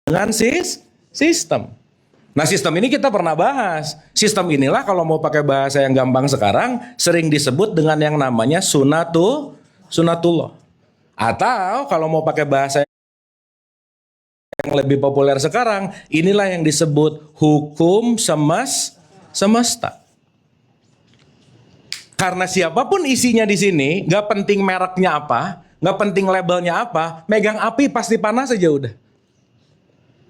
dengan sistem. Nah, sistem ini kita pernah bahas. Sistem inilah kalau mau pakai bahasa yang gampang sekarang sering disebut dengan yang namanya sunatullah. Atau kalau mau pakai bahasa yang lebih populer sekarang, inilah yang disebut hukum semesta. Karena siapapun isinya di sini, nggak penting mereknya apa, nggak penting labelnya apa, megang api pasti panas aja udah.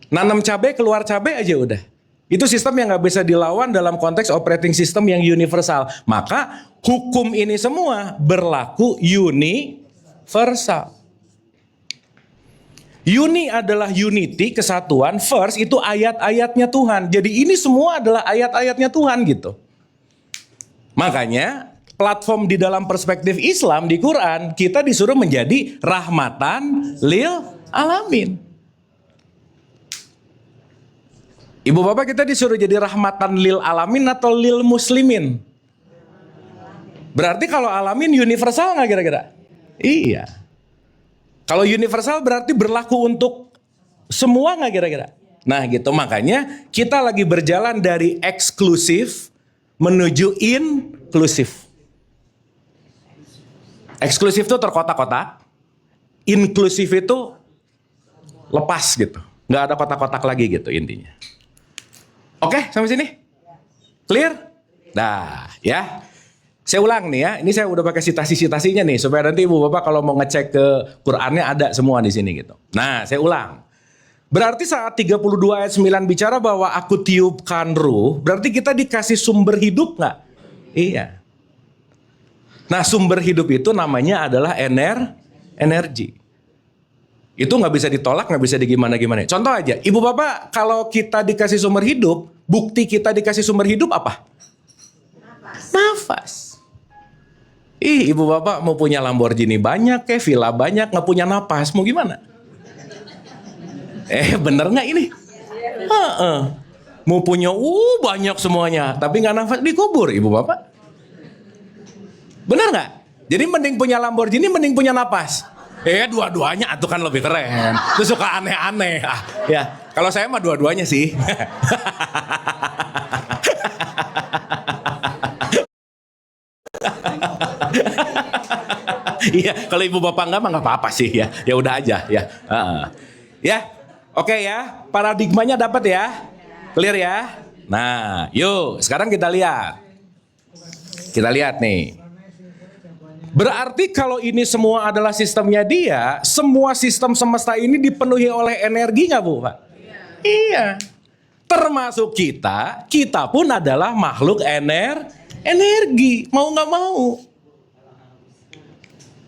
Nanam cabai keluar cabai aja udah. Itu sistem yang nggak bisa dilawan dalam konteks operating system yang universal. Maka hukum ini semua berlaku universal. Uni adalah unity, kesatuan. First itu ayat-ayatnya Tuhan. Jadi ini semua adalah ayat-ayatnya Tuhan gitu. Makanya platform di dalam perspektif Islam di Quran, kita disuruh menjadi rahmatan lil alamin. Ibu bapak, kita disuruh jadi rahmatan lil alamin atau lil muslimin? Berarti kalau alamin universal nggak kira-kira? Iya. Kalau universal berarti berlaku untuk semua nggak kira-kira? Nah gitu, makanya kita lagi berjalan dari eksklusif menuju inklusif. Eksklusif itu terkotak-kotak, inklusif itu lepas gitu. Nggak ada kotak-kotak lagi gitu intinya. Oke, sampai sini? Clear? Nah, ya. Saya ulang nih ya. Ini saya udah pakai sitasi-sitasinya nih supaya nanti Ibu Bapak kalau mau ngecek ke Qur'annya ada semua di sini gitu. Nah, saya ulang. Berarti saat 32 ayat 9 bicara bahwa aku tiupkan ruh, berarti kita dikasih sumber hidup nggak? Iya. Nah, sumber hidup itu namanya adalah energi. Itu nggak bisa ditolak, nggak bisa digimana-gimana. Contoh aja, Ibu Bapak kalau kita dikasih sumber hidup, bukti kita dikasih sumber hidup apa? Nafas. Ibu Bapak mau punya Lamborghini banyak, kayak villa banyak, nggak punya napas, mau gimana? Bener nggak ini? Mau punya banyak semuanya, tapi nggak nafas, dikubur Ibu Bapak. Bener nggak? Jadi mending punya Lamborghini, mending punya napas. Dua-duanya itu kan lebih keren. Itu suka aneh-aneh. Ya, kalau saya mah dua-duanya sih. Iya, kalau ibu bapak enggak mah nggak apa-apa sih ya. Ya udah aja ya. Ya, oke ya. Paradigmanya dapat ya. Clear ya. Nah, yuk sekarang kita lihat. Kita lihat nih. Berarti kalau ini semua adalah sistemnya dia, semua sistem semesta ini dipenuhi oleh energi nggak Bu Pak? Iya. Termasuk kita pun adalah makhluk energi, mau nggak mau.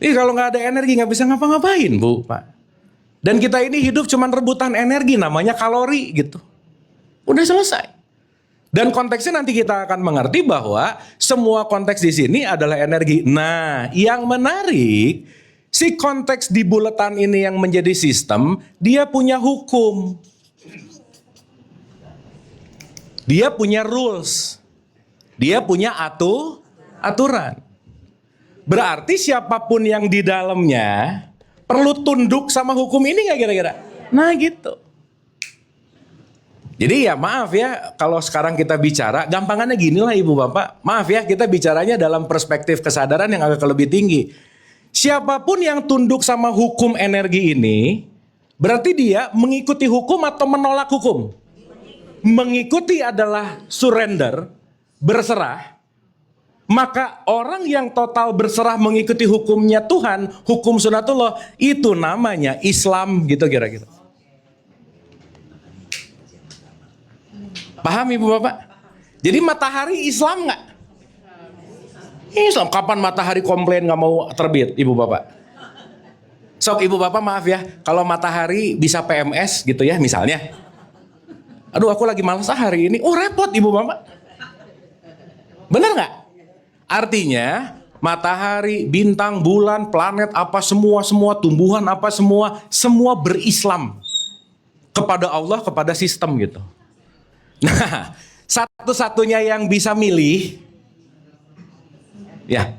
Kalau nggak ada energi nggak bisa ngapa-ngapain Bu Pak. Dan kita ini hidup cuman rebutan energi, namanya kalori gitu. Udah selesai. Dan konteksnya nanti kita akan mengerti bahwa semua konteks di sini adalah energi. Nah, yang menarik, si konteks di buletan ini yang menjadi sistem, dia punya hukum. Dia punya rules. Dia punya aturan. Berarti siapapun yang di dalamnya perlu tunduk sama hukum ini nggak kira-kira? Nah gitu. Jadi ya maaf ya, kalau sekarang kita bicara, gampangannya gini lah Ibu Bapak. Maaf ya, kita bicaranya dalam perspektif kesadaran yang agak lebih tinggi. Siapapun yang tunduk sama hukum energi ini, berarti dia mengikuti hukum atau menolak hukum? Mengikuti adalah surrender, berserah. Maka orang yang total berserah mengikuti hukumnya Tuhan, hukum sunatullah, itu namanya Islam gitu kira-kira. Paham Ibu Bapak? Jadi matahari Islam nggak? Islam. Kapan matahari komplain nggak mau terbit Ibu Bapak? Sok Ibu Bapak maaf ya, kalau matahari bisa PMS gitu ya misalnya. Aduh aku lagi malas hari ini. Repot Ibu Bapak. Benar nggak? Artinya matahari, bintang, bulan, planet apa semua tumbuhan apa semua berislam kepada Allah, kepada sistem gitu. Nah, satu-satunya yang bisa milih, ya,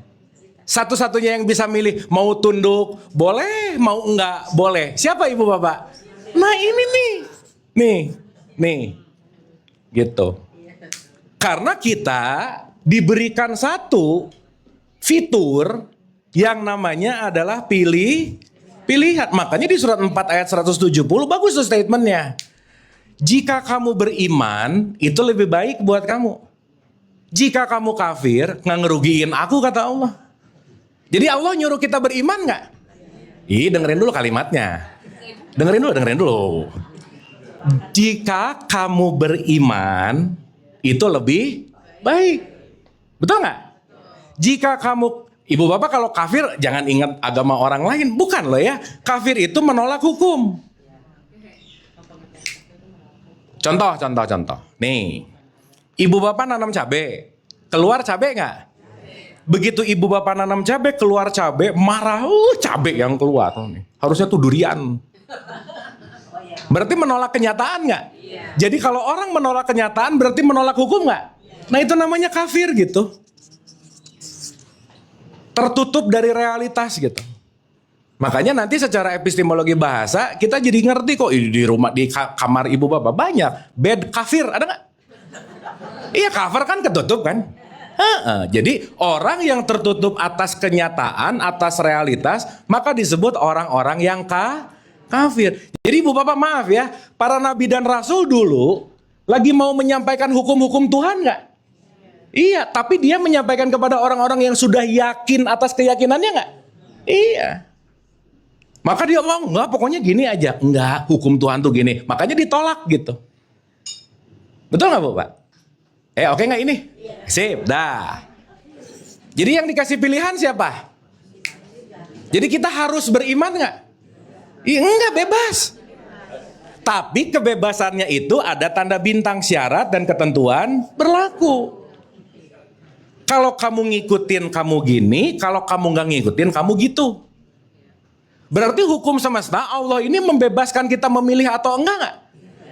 satu-satunya yang bisa milih mau tunduk boleh, mau enggak boleh. Siapa Ibu Bapak? Nah ini nih, Nih, nih, gitu. Karena kita diberikan satu fitur yang namanya adalah pilihan. Makanya di surat 4 ayat 170 bagus tuh statementnya. Jika kamu beriman, itu lebih baik buat kamu. Jika kamu kafir, nggak ngerugiin aku, kata Allah. Jadi Allah nyuruh kita beriman nggak? Ih, dengerin dulu kalimatnya. Dengerin dulu. Jika kamu beriman, itu lebih baik. Betul nggak? Jika kamu, ibu bapak kalau kafir jangan ingat agama orang lain. Bukan loh ya. Kafir itu menolak hukum. Contoh. Nih, ibu bapak nanam cabai, keluar cabai nggak? Begitu ibu bapak nanam cabai, keluar cabai, marah, cabai yang keluar. Harusnya tuh durian. Berarti menolak kenyataan nggak? Jadi kalau orang menolak kenyataan, berarti menolak hukum nggak? Nah itu namanya kafir gitu. Tertutup dari realitas gitu. Makanya nanti secara epistemologi bahasa kita jadi ngerti kok di rumah, di kamar ibu bapak banyak bed kafir, ada nggak? Iya, cover kan ketutup kan. Jadi orang yang tertutup atas kenyataan, atas realitas, maka disebut orang-orang yang kafir. Jadi ibu bapak maaf ya, para nabi dan rasul dulu lagi mau menyampaikan hukum-hukum Tuhan nggak? Iya, tapi dia menyampaikan kepada orang-orang yang sudah yakin atas keyakinannya nggak? Iya. Maka dia ngomong, enggak, pokoknya gini aja. Enggak, hukum Tuhan tuh gini. Makanya ditolak gitu. Betul nggak Bu, Pak? Oke nggak ini? Sip, dah. Jadi yang dikasih pilihan siapa? Jadi kita harus beriman nggak? Enggak, bebas. Tapi kebebasannya itu ada tanda bintang, syarat dan ketentuan berlaku. Kalau kamu ngikutin kamu gini, kalau kamu nggak ngikutin kamu gitu. Berarti hukum semesta Allah ini membebaskan kita memilih atau enggak?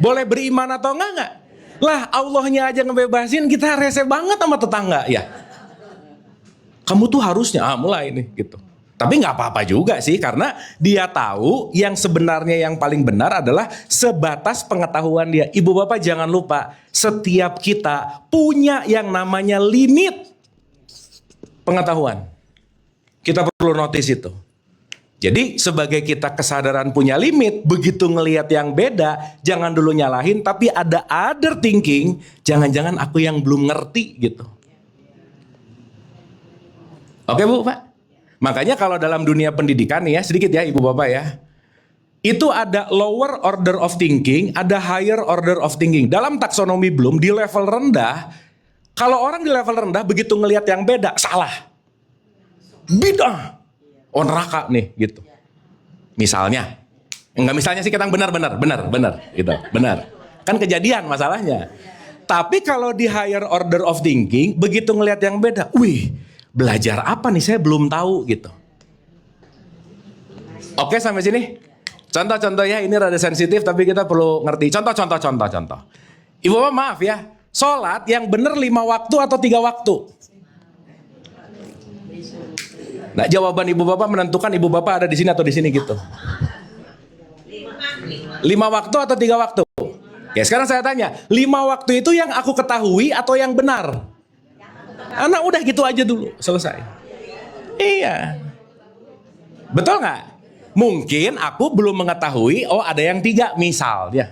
Boleh beriman atau enggak? Lah Allahnya aja ngebebasin, kita rese banget sama tetangga ya. Kamu tuh harusnya mulai ini gitu. Tapi nggak apa-apa juga sih, karena dia tahu yang sebenarnya yang paling benar adalah sebatas pengetahuan dia. Ibu bapak jangan lupa, setiap kita punya yang namanya limit pengetahuan. Kita perlu notice itu. Jadi sebagai kita kesadaran punya limit, begitu ngelihat yang beda, jangan dulu nyalahin, tapi ada other thinking, jangan-jangan aku yang belum ngerti gitu. Oke Bu, Pak? Makanya kalau dalam dunia pendidikan nih ya, sedikit ya Ibu Bapak ya, itu ada lower order of thinking, ada higher order of thinking. Dalam taksonomi Bloom, di level rendah, kalau orang di level rendah begitu ngelihat yang beda, salah. Bidah. Oh neraka nih gitu. Misalnya. Enggak misalnya sih, kita benar gitu. Benar. Kan kejadian masalahnya. Tapi kalau di higher order of thinking, begitu ngelihat yang beda, wih, belajar apa nih saya belum tahu gitu. Oke sampai sini. Contoh-contoh ya, ini rada sensitif tapi kita perlu ngerti. Contoh. Ibu bapak maaf ya, sholat yang benar 5 waktu atau 3 waktu? Nah, jawaban ibu bapak menentukan ibu bapak ada di sini atau di sini gitu. 5 waktu atau 3 waktu? Ya sekarang saya tanya, 5 waktu itu yang aku ketahui atau yang benar? Anak udah gitu aja dulu, selesai. Iya. Betul nggak? Mungkin aku belum mengetahui, ada yang 3 misal ya.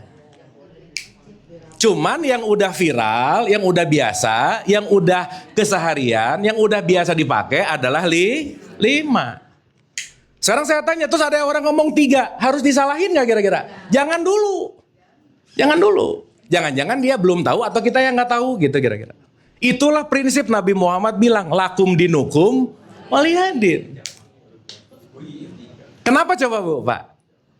Cuman yang udah viral, yang udah biasa, yang udah keseharian, yang udah biasa dipakai adalah 5. Sekarang saya tanya, terus ada orang ngomong 3, harus disalahin nggak kira-kira? Jangan dulu. Jangan-jangan dia belum tahu atau kita yang nggak tahu gitu kira-kira. Itulah prinsip Nabi Muhammad bilang, lakum dinukum waliyadin. Kenapa coba Bu, Pak?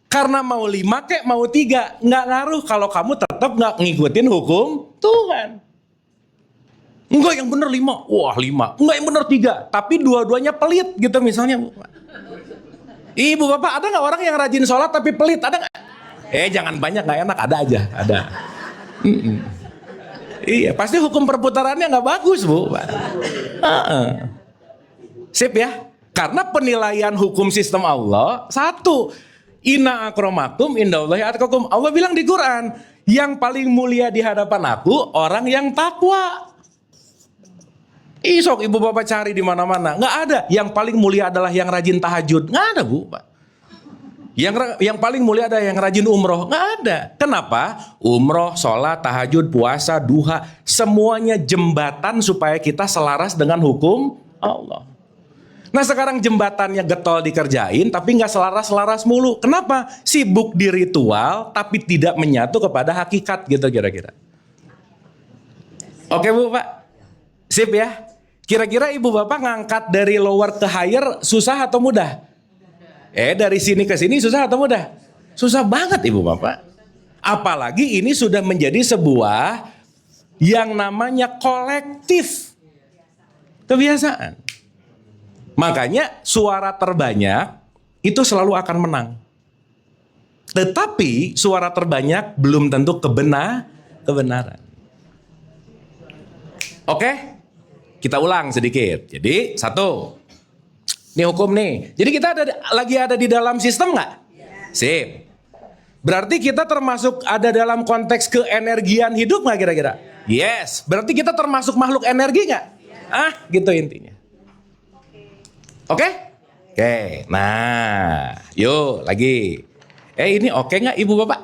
Karena mau 5 kek mau 3, nggak ngaruh kalau kamu tetap nggak ngikutin hukum Tuhan. Enggak yang bener 5, wah 5. Enggak yang bener 3, tapi dua-duanya pelit gitu misalnya Bu. Ibu bapak ada nggak orang yang rajin sholat tapi pelit, ada nggak? Jangan banyak, nggak enak, ada aja, ada. Iya pasti hukum perputarannya nggak bagus Bu. Sip ya. Karena penilaian hukum sistem Allah, satu, inna akramakum indallahi atqakum. Allah bilang di Quran, Yang paling mulia di hadapan aku orang yang takwa. Isok ibu bapak cari di mana-mana, nggak ada. Yang paling mulia adalah yang rajin tahajud, nggak ada bu. Yang paling mulia ada yang rajin umroh, nggak ada. Kenapa? Umroh, sholat, tahajud, puasa, duha, semuanya jembatan supaya kita selaras dengan hukum Allah. Nah sekarang jembatannya getol dikerjain, tapi nggak selaras-selaras mulu. Kenapa? Sibuk di ritual, tapi tidak menyatu kepada hakikat gitu kira-kira. Oke bu pak, sip ya. Kira-kira ibu bapak ngangkat dari lower ke higher susah atau mudah? Dari sini ke sini susah atau mudah? Susah banget ibu bapak. Apalagi ini sudah menjadi sebuah yang namanya kolektif. Kebiasaan. Makanya suara terbanyak itu selalu akan menang. Tetapi suara terbanyak belum tentu kebenaran. Oke? Kita ulang sedikit. Jadi satu, ini hukum nih. Jadi kita lagi ada di dalam sistem nggak? Sip. Berarti kita termasuk ada dalam konteks keenergian hidup nggak kira-kira? Yes. Berarti kita termasuk makhluk energi nggak? Gitu intinya. Oke? Oke. Nah, yuk lagi. Ini oke nggak ibu bapak?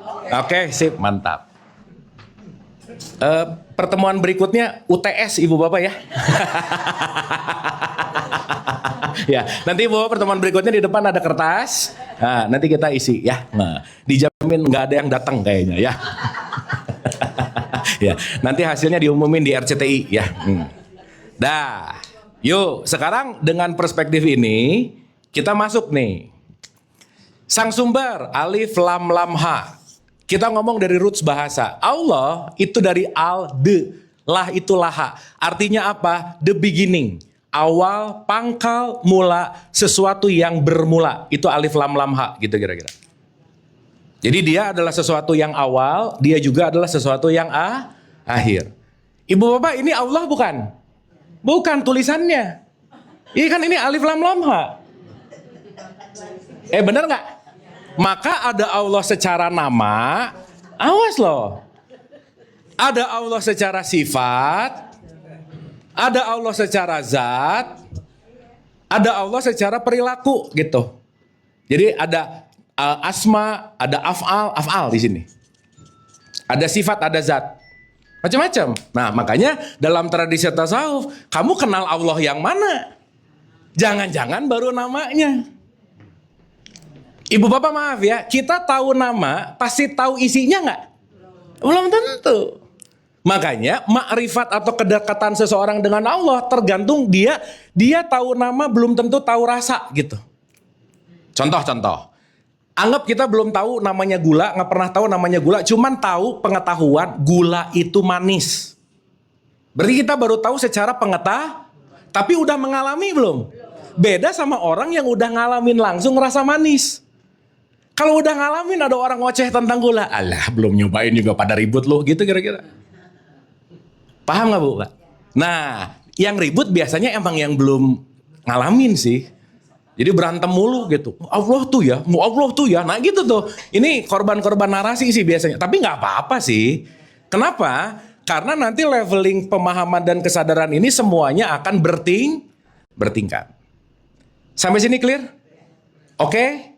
Oke, sip, mantap. Pertemuan berikutnya UTS ibu bapak ya. Ya, nanti ibu bapak pertemuan berikutnya di depan ada kertas. Nah, nanti kita isi ya. Nah, dijamin nggak ada yang datang kayaknya ya. Ya, nanti hasilnya diumumin di RCTI ya. Dah, yuk sekarang dengan perspektif ini kita masuk nih. Sang sumber alif lam lam ha. Kita ngomong dari roots bahasa. Allah itu dari al, de, lah itu laha. Artinya apa? The beginning. Awal, pangkal, mula, sesuatu yang bermula. Itu alif lam lam ha gitu kira-kira. Jadi dia adalah sesuatu yang awal, dia juga adalah sesuatu yang akhir. Ibu bapak ini Allah bukan? Bukan tulisannya. Iya kan ini alif lam lam ha. Bener nggak? Maka ada Allah secara nama, awas loh. Ada Allah secara sifat, ada Allah secara zat, ada Allah secara perilaku gitu. Jadi ada asma, ada af'al di sini. Ada sifat, ada zat. Macam-macam. Nah, makanya dalam tradisi tasawuf, kamu kenal Allah yang mana? Jangan-jangan baru namanya. Ibu bapak maaf ya, kita tahu nama, pasti tahu isinya nggak? Belum tentu. Makanya makrifat atau kedekatan seseorang dengan Allah tergantung dia tahu nama belum tentu tahu rasa gitu. Contoh. Anggap kita belum tahu namanya gula, nggak pernah tahu namanya gula, cuman tahu pengetahuan gula itu manis. Berarti kita baru tahu secara tapi udah mengalami belum? Beda sama orang yang udah ngalamin langsung ngerasa manis. Kalau udah ngalamin ada orang ngoceh tentang gula, alah belum nyobain juga pada ribut loh gitu kira-kira. Paham gak bu? Nah yang ribut biasanya emang yang belum ngalamin sih. Jadi berantem mulu gitu. Allah tuh ya, nah gitu tuh. Ini korban-korban narasi sih biasanya. Tapi gak apa-apa sih. Kenapa? Karena nanti leveling pemahaman dan kesadaran ini semuanya akan bertingkat. Sampai sini clear? Oke?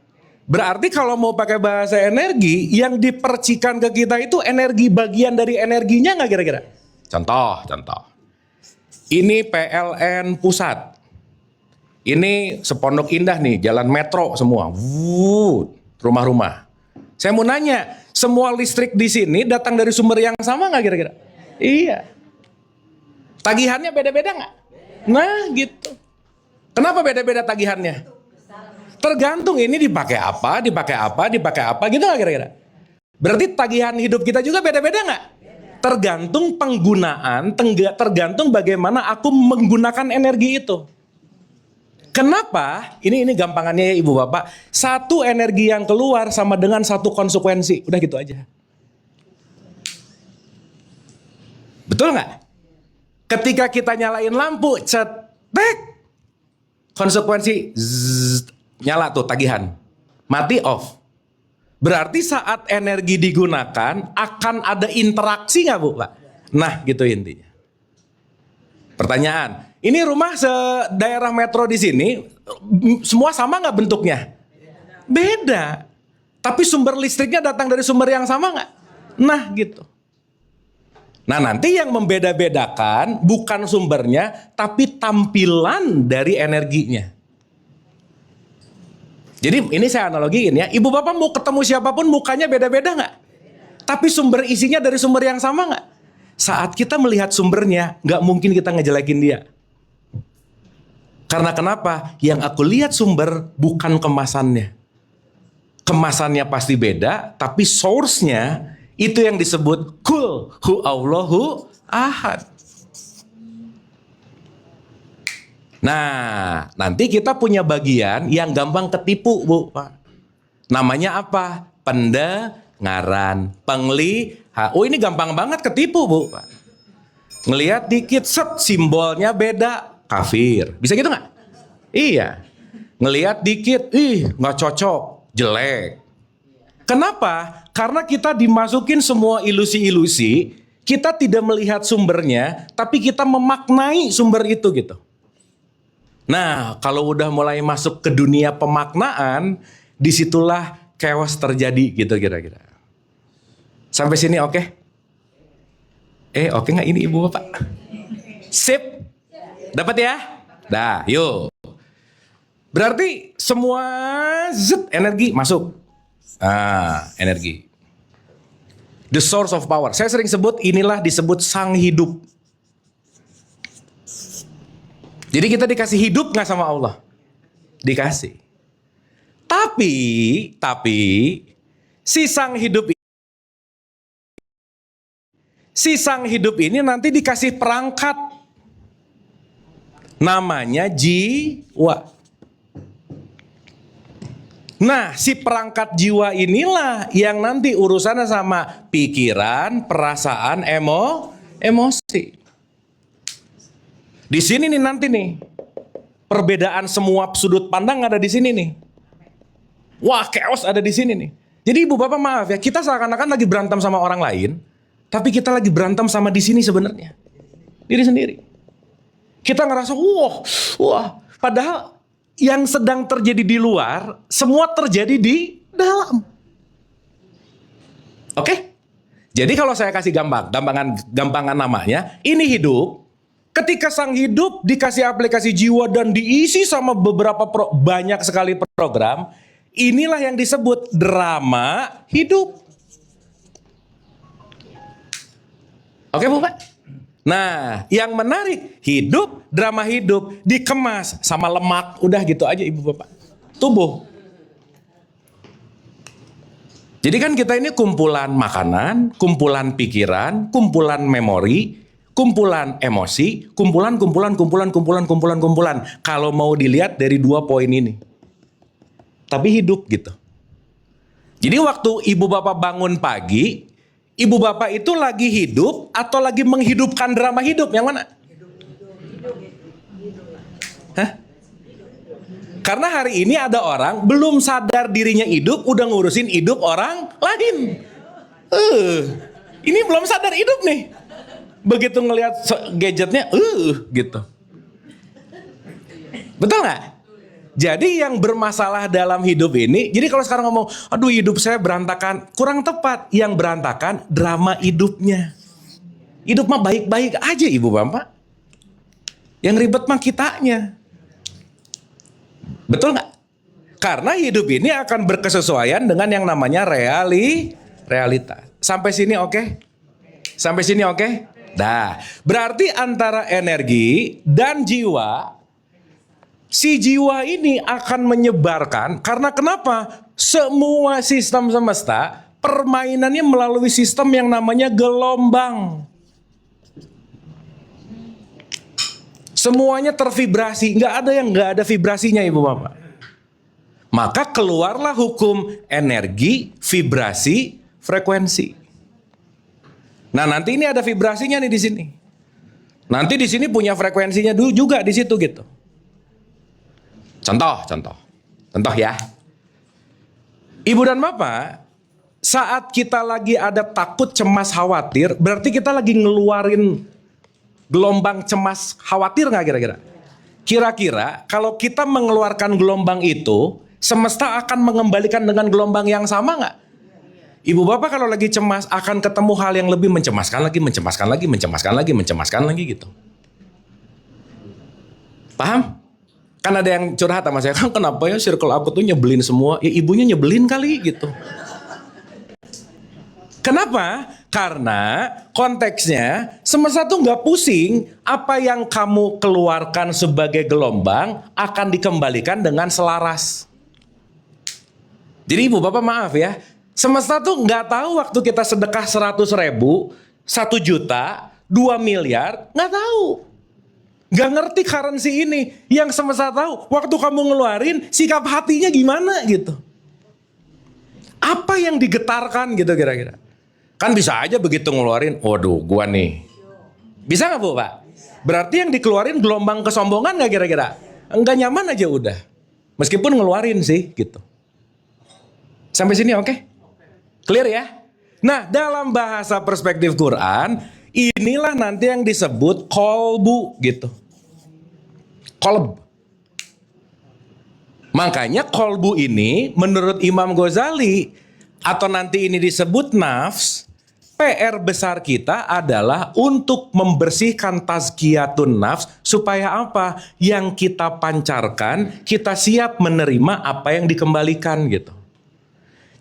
Berarti kalau mau pakai bahasa energi, yang dipercikan ke kita itu energi bagian dari energinya nggak kira-kira? Contoh. Ini PLN pusat. Ini Sepondok Indah nih, jalan metro semua. Rumah-rumah. Saya mau nanya, semua listrik di sini datang dari sumber yang sama nggak kira-kira? Iya. Tagihannya beda-beda nggak? Nah gitu. Kenapa beda-beda tagihannya? Tergantung ini dipakai apa gitu nggak kira-kira? Berarti tagihan hidup kita juga beda-beda nggak? Tergantung penggunaan, tergantung bagaimana aku menggunakan energi itu. Kenapa? Ini gampangannya ya ibu bapak. Satu energi yang keluar sama dengan satu konsekuensi. Udah gitu aja. Betul nggak? Ketika kita nyalain lampu, cetek, konsekuensi zzz, nyala tuh tagihan, mati off. Berarti saat energi digunakan akan ada interaksi nggak Bu Pak? Nah gitu intinya. Pertanyaan, ini rumah daerah metro di sini semua sama nggak bentuknya? Beda. Tapi sumber listriknya datang dari sumber yang sama nggak? Nah gitu. Nah nanti yang membeda-bedakan bukan sumbernya, tapi tampilan dari energinya. Jadi ini saya analogiin ya, ibu bapak mau ketemu siapapun mukanya beda-beda nggak? Tapi sumber isinya dari sumber yang sama nggak? Saat kita melihat sumbernya, nggak mungkin kita ngejelekin dia. Karena kenapa? Yang aku lihat sumber bukan kemasannya. Kemasannya pasti beda, tapi source-nya itu yang disebut Qul hu Allahu ahad. Nah, nanti kita punya bagian yang gampang ketipu, Bu, Pak. Namanya apa? Pendengaran, Oh, ini gampang banget ketipu, Bu, Pak. Ngelihat dikit, set, simbolnya beda, kafir. Bisa gitu nggak? Iya. Ngelihat dikit, nggak cocok, jelek. Kenapa? Karena kita dimasukin semua ilusi-ilusi, kita tidak melihat sumbernya, tapi kita memaknai sumber itu gitu. Nah, kalau udah mulai masuk ke dunia pemaknaan, disitulah chaos terjadi gitu kira-kira. Sampai sini oke? Oke nggak ini ibu bapak? Sip? Dapat ya? Dah, yuk. Berarti semua energi masuk. Energi. The source of power. Saya sering sebut inilah disebut sang hidup. Jadi kita dikasih hidup nggak sama Allah? Dikasih. Tapi si sang hidup ini nanti dikasih perangkat. Namanya jiwa. Nah, si perangkat jiwa inilah yang nanti urusannya sama pikiran, perasaan, emosi. Di sini nih nanti nih, perbedaan semua sudut pandang ada di sini nih. Wah, chaos ada di sini nih. Jadi ibu bapak maaf ya, kita seakan-akan lagi berantem sama orang lain, tapi kita lagi berantem sama di sini sebenarnya. Diri sendiri. Kita ngerasa, wah, padahal yang sedang terjadi di luar, semua terjadi di dalam. Oke? Jadi kalau saya kasih gampangan namanya, ini hidup. Ketika sang hidup dikasih aplikasi jiwa dan diisi sama banyak sekali program, inilah yang disebut drama hidup. Oke Bu Pak? Nah, yang menarik, drama hidup dikemas sama lemak, udah gitu aja Ibu Bapak. Tubuh. Jadi kan kita ini kumpulan makanan, kumpulan pikiran, kumpulan memori, kumpulan emosi, kumpulan. Kalau mau dilihat dari 2 poin ini. Tapi hidup gitu. Jadi waktu ibu bapak bangun pagi, ibu bapak itu lagi hidup atau lagi menghidupkan drama hidup? Yang mana? Hah? Karena hari ini ada orang belum sadar dirinya hidup, udah ngurusin hidup orang lain. Ini belum sadar hidup nih. Begitu ngelihat gadgetnya, gitu. Betul nggak? Jadi yang bermasalah dalam hidup ini, jadi kalau sekarang ngomong, aduh hidup saya berantakan, kurang tepat. Yang berantakan drama hidupnya. Hidup mah baik-baik aja ibu bapak. Yang ribet mah kitanya. Betul nggak? Karena hidup ini akan berkesesuaian dengan yang namanya realita. Sampai sini oke? Sampai sini oke? Nah, berarti antara energi dan jiwa, si jiwa ini akan menyebarkan, karena kenapa? Semua sistem semesta, permainannya melalui sistem yang namanya gelombang. Semuanya tervibrasi, nggak ada yang nggak ada vibrasinya ibu bapak. Maka keluarlah hukum energi, vibrasi, frekuensi. Nah nanti ini ada vibrasinya nih di sini. Nanti di sini punya frekuensinya dulu juga di situ gitu. Contoh ya. Ibu dan bapak saat kita lagi ada takut, cemas, khawatir, berarti kita lagi ngeluarin gelombang cemas, khawatir nggak kira-kira? Kira-kira kalau kita mengeluarkan gelombang itu, semesta akan mengembalikan dengan gelombang yang sama nggak? Ibu bapak kalau lagi cemas akan ketemu hal yang lebih mencemaskan lagi, mencemaskan lagi, mencemaskan lagi, mencemaskan lagi gitu. Paham? Kan ada yang curhat sama saya, kan kenapa ya circle aku tuh nyebelin semua? Ya ibunya nyebelin kali gitu. Kenapa? Karena konteksnya semesta tuh nggak pusing, apa yang kamu keluarkan sebagai gelombang akan dikembalikan dengan selaras. Jadi ibu bapak maaf ya, semesta tuh nggak tahu waktu kita sedekah 100.000, 1 juta, 2 miliar, nggak tahu. Nggak ngerti currency ini. Yang semesta tahu, waktu kamu ngeluarin, sikap hatinya gimana gitu. Apa yang digetarkan gitu kira-kira. Kan bisa aja begitu ngeluarin, waduh gua nih. Bisa nggak Bu Pak? Berarti yang dikeluarin gelombang kesombongan nggak kira-kira? Enggak nyaman aja udah. Meskipun ngeluarin sih gitu. Sampai sini oke? Clear ya? Nah dalam bahasa perspektif Quran, inilah nanti yang disebut kolbu gitu. Kolb. Makanya kolbu ini menurut Imam Ghazali atau nanti ini disebut nafs, PR besar kita adalah untuk membersihkan tazkiyatun nafs supaya apa? Yang kita pancarkan, kita siap menerima apa yang dikembalikan gitu.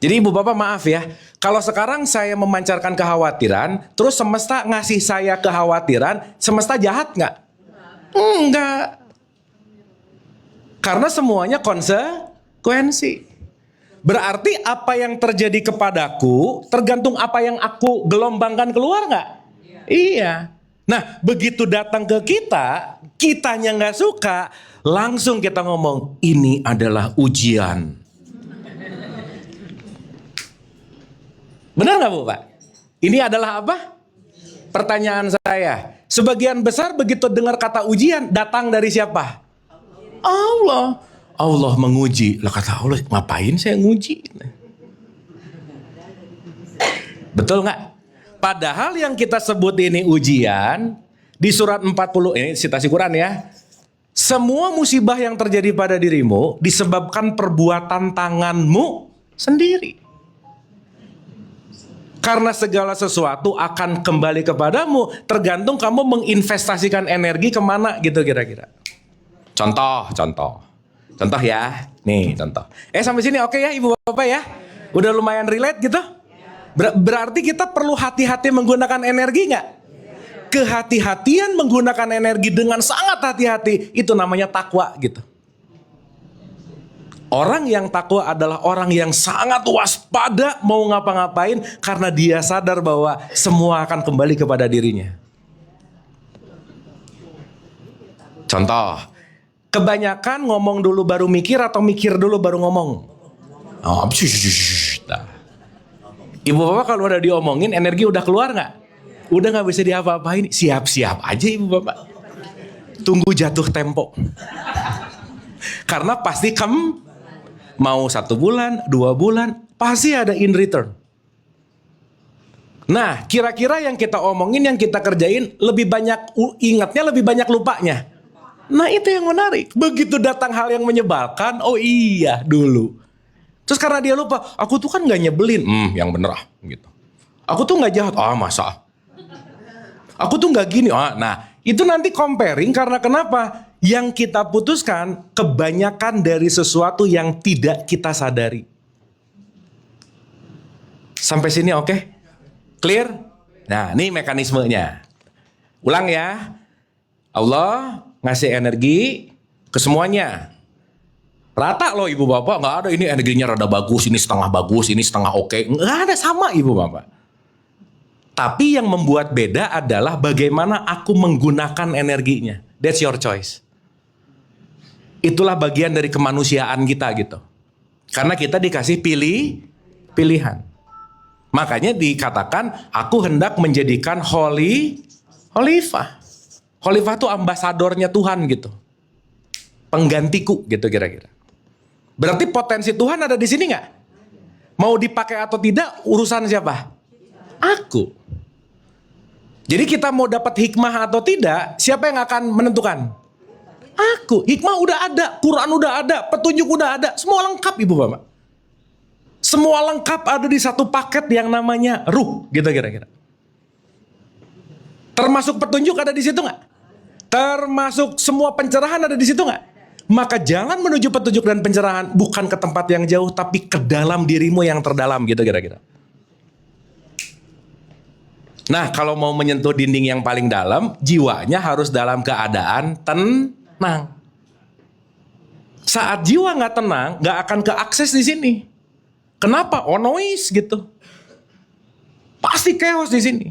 Jadi ibu bapak maaf ya, kalau sekarang saya memancarkan kekhawatiran, terus semesta ngasih saya kekhawatiran, semesta jahat nggak? Enggak. Karena semuanya konsekuensi. Berarti apa yang terjadi kepadaku tergantung apa yang aku gelombangkan keluar nggak? Iya. Nah begitu datang ke kita, kitanya nggak suka, langsung kita ngomong ini adalah ujian. Benar nggak Bu Pak? Ini adalah apa? Pertanyaan saya. Sebagian besar begitu dengar kata ujian datang dari siapa? Allah. Allah menguji. Lah kata Allah, ngapain saya nguji? Betul nggak? Padahal yang kita sebut ini ujian di surat 40 ini citasi Quran ya. Semua musibah yang terjadi pada dirimu disebabkan perbuatan tanganmu sendiri. Karena segala sesuatu akan kembali kepadamu, tergantung kamu menginvestasikan energi kemana gitu kira-kira. Contoh ya, nih contoh. Sampai sini oke ya ibu bapak ya? Udah lumayan relate gitu? Berarti kita perlu hati-hati menggunakan energi nggak? Kehati-hatian menggunakan energi dengan sangat hati-hati, itu namanya takwa gitu. Orang yang takwa adalah orang yang sangat waspada mau ngapa-ngapain karena dia sadar bahwa semua akan kembali kepada dirinya. Contoh, kebanyakan ngomong dulu baru mikir atau mikir dulu baru ngomong? Oh, ibu bapak kalau udah diomongin energi udah keluar nggak? Udah nggak bisa diapa-apain? Siap-siap aja ibu bapak. Tunggu jatuh tempo. Karena pasti kamu mau 1 bulan, 2 bulan, pasti ada in return. Nah, kira-kira yang kita omongin, yang kita kerjain, lebih banyak ingatnya, lebih banyak lupanya. Nah, itu yang menarik. Begitu datang hal yang menyebalkan, oh iya, dulu. Terus karena dia lupa, aku tuh kan gak nyebelin. Yang bener gitu. Aku tuh gak jahat. Masa? Aku tuh gak gini. Nah, itu nanti comparing karena kenapa? Yang kita putuskan kebanyakan dari sesuatu yang tidak kita sadari. Sampai sini oke? Clear? Nah, ini mekanismenya. Ulang ya. Allah ngasih energi ke semuanya. Rata loh ibu bapak, nggak ada ini energinya rada bagus, ini setengah bagus, ini setengah oke. Nggak ada, sama ibu bapak. Tapi yang membuat beda adalah bagaimana aku menggunakan energinya. That's your choice. Itulah bagian dari kemanusiaan kita gitu. Karena kita dikasih pilihan. Makanya dikatakan aku hendak menjadikan khalifah. Khalifah itu ambasadornya Tuhan gitu. Penggantiku gitu kira-kira. Berarti potensi Tuhan ada di sini nggak? Mau dipakai atau tidak, urusan siapa? Aku. Jadi kita mau dapat hikmah atau tidak, siapa yang akan menentukan? Aku. Hikmah udah ada, Quran udah ada, petunjuk udah ada, semua lengkap Ibu Bapak. Semua lengkap ada di satu paket yang namanya ruh, gitu kira-kira. Termasuk petunjuk ada di situ nggak? Termasuk semua pencerahan ada di situ nggak? Maka jalan menuju petunjuk dan pencerahan bukan ke tempat yang jauh, tapi ke dalam dirimu yang terdalam, gitu kira-kira. Nah, kalau mau menyentuh dinding yang paling dalam, jiwanya harus dalam keadaan tenang. Saat jiwa nggak tenang, nggak akan keakses di sini. Kenapa? Oh, noise gitu. Pasti chaos di sini.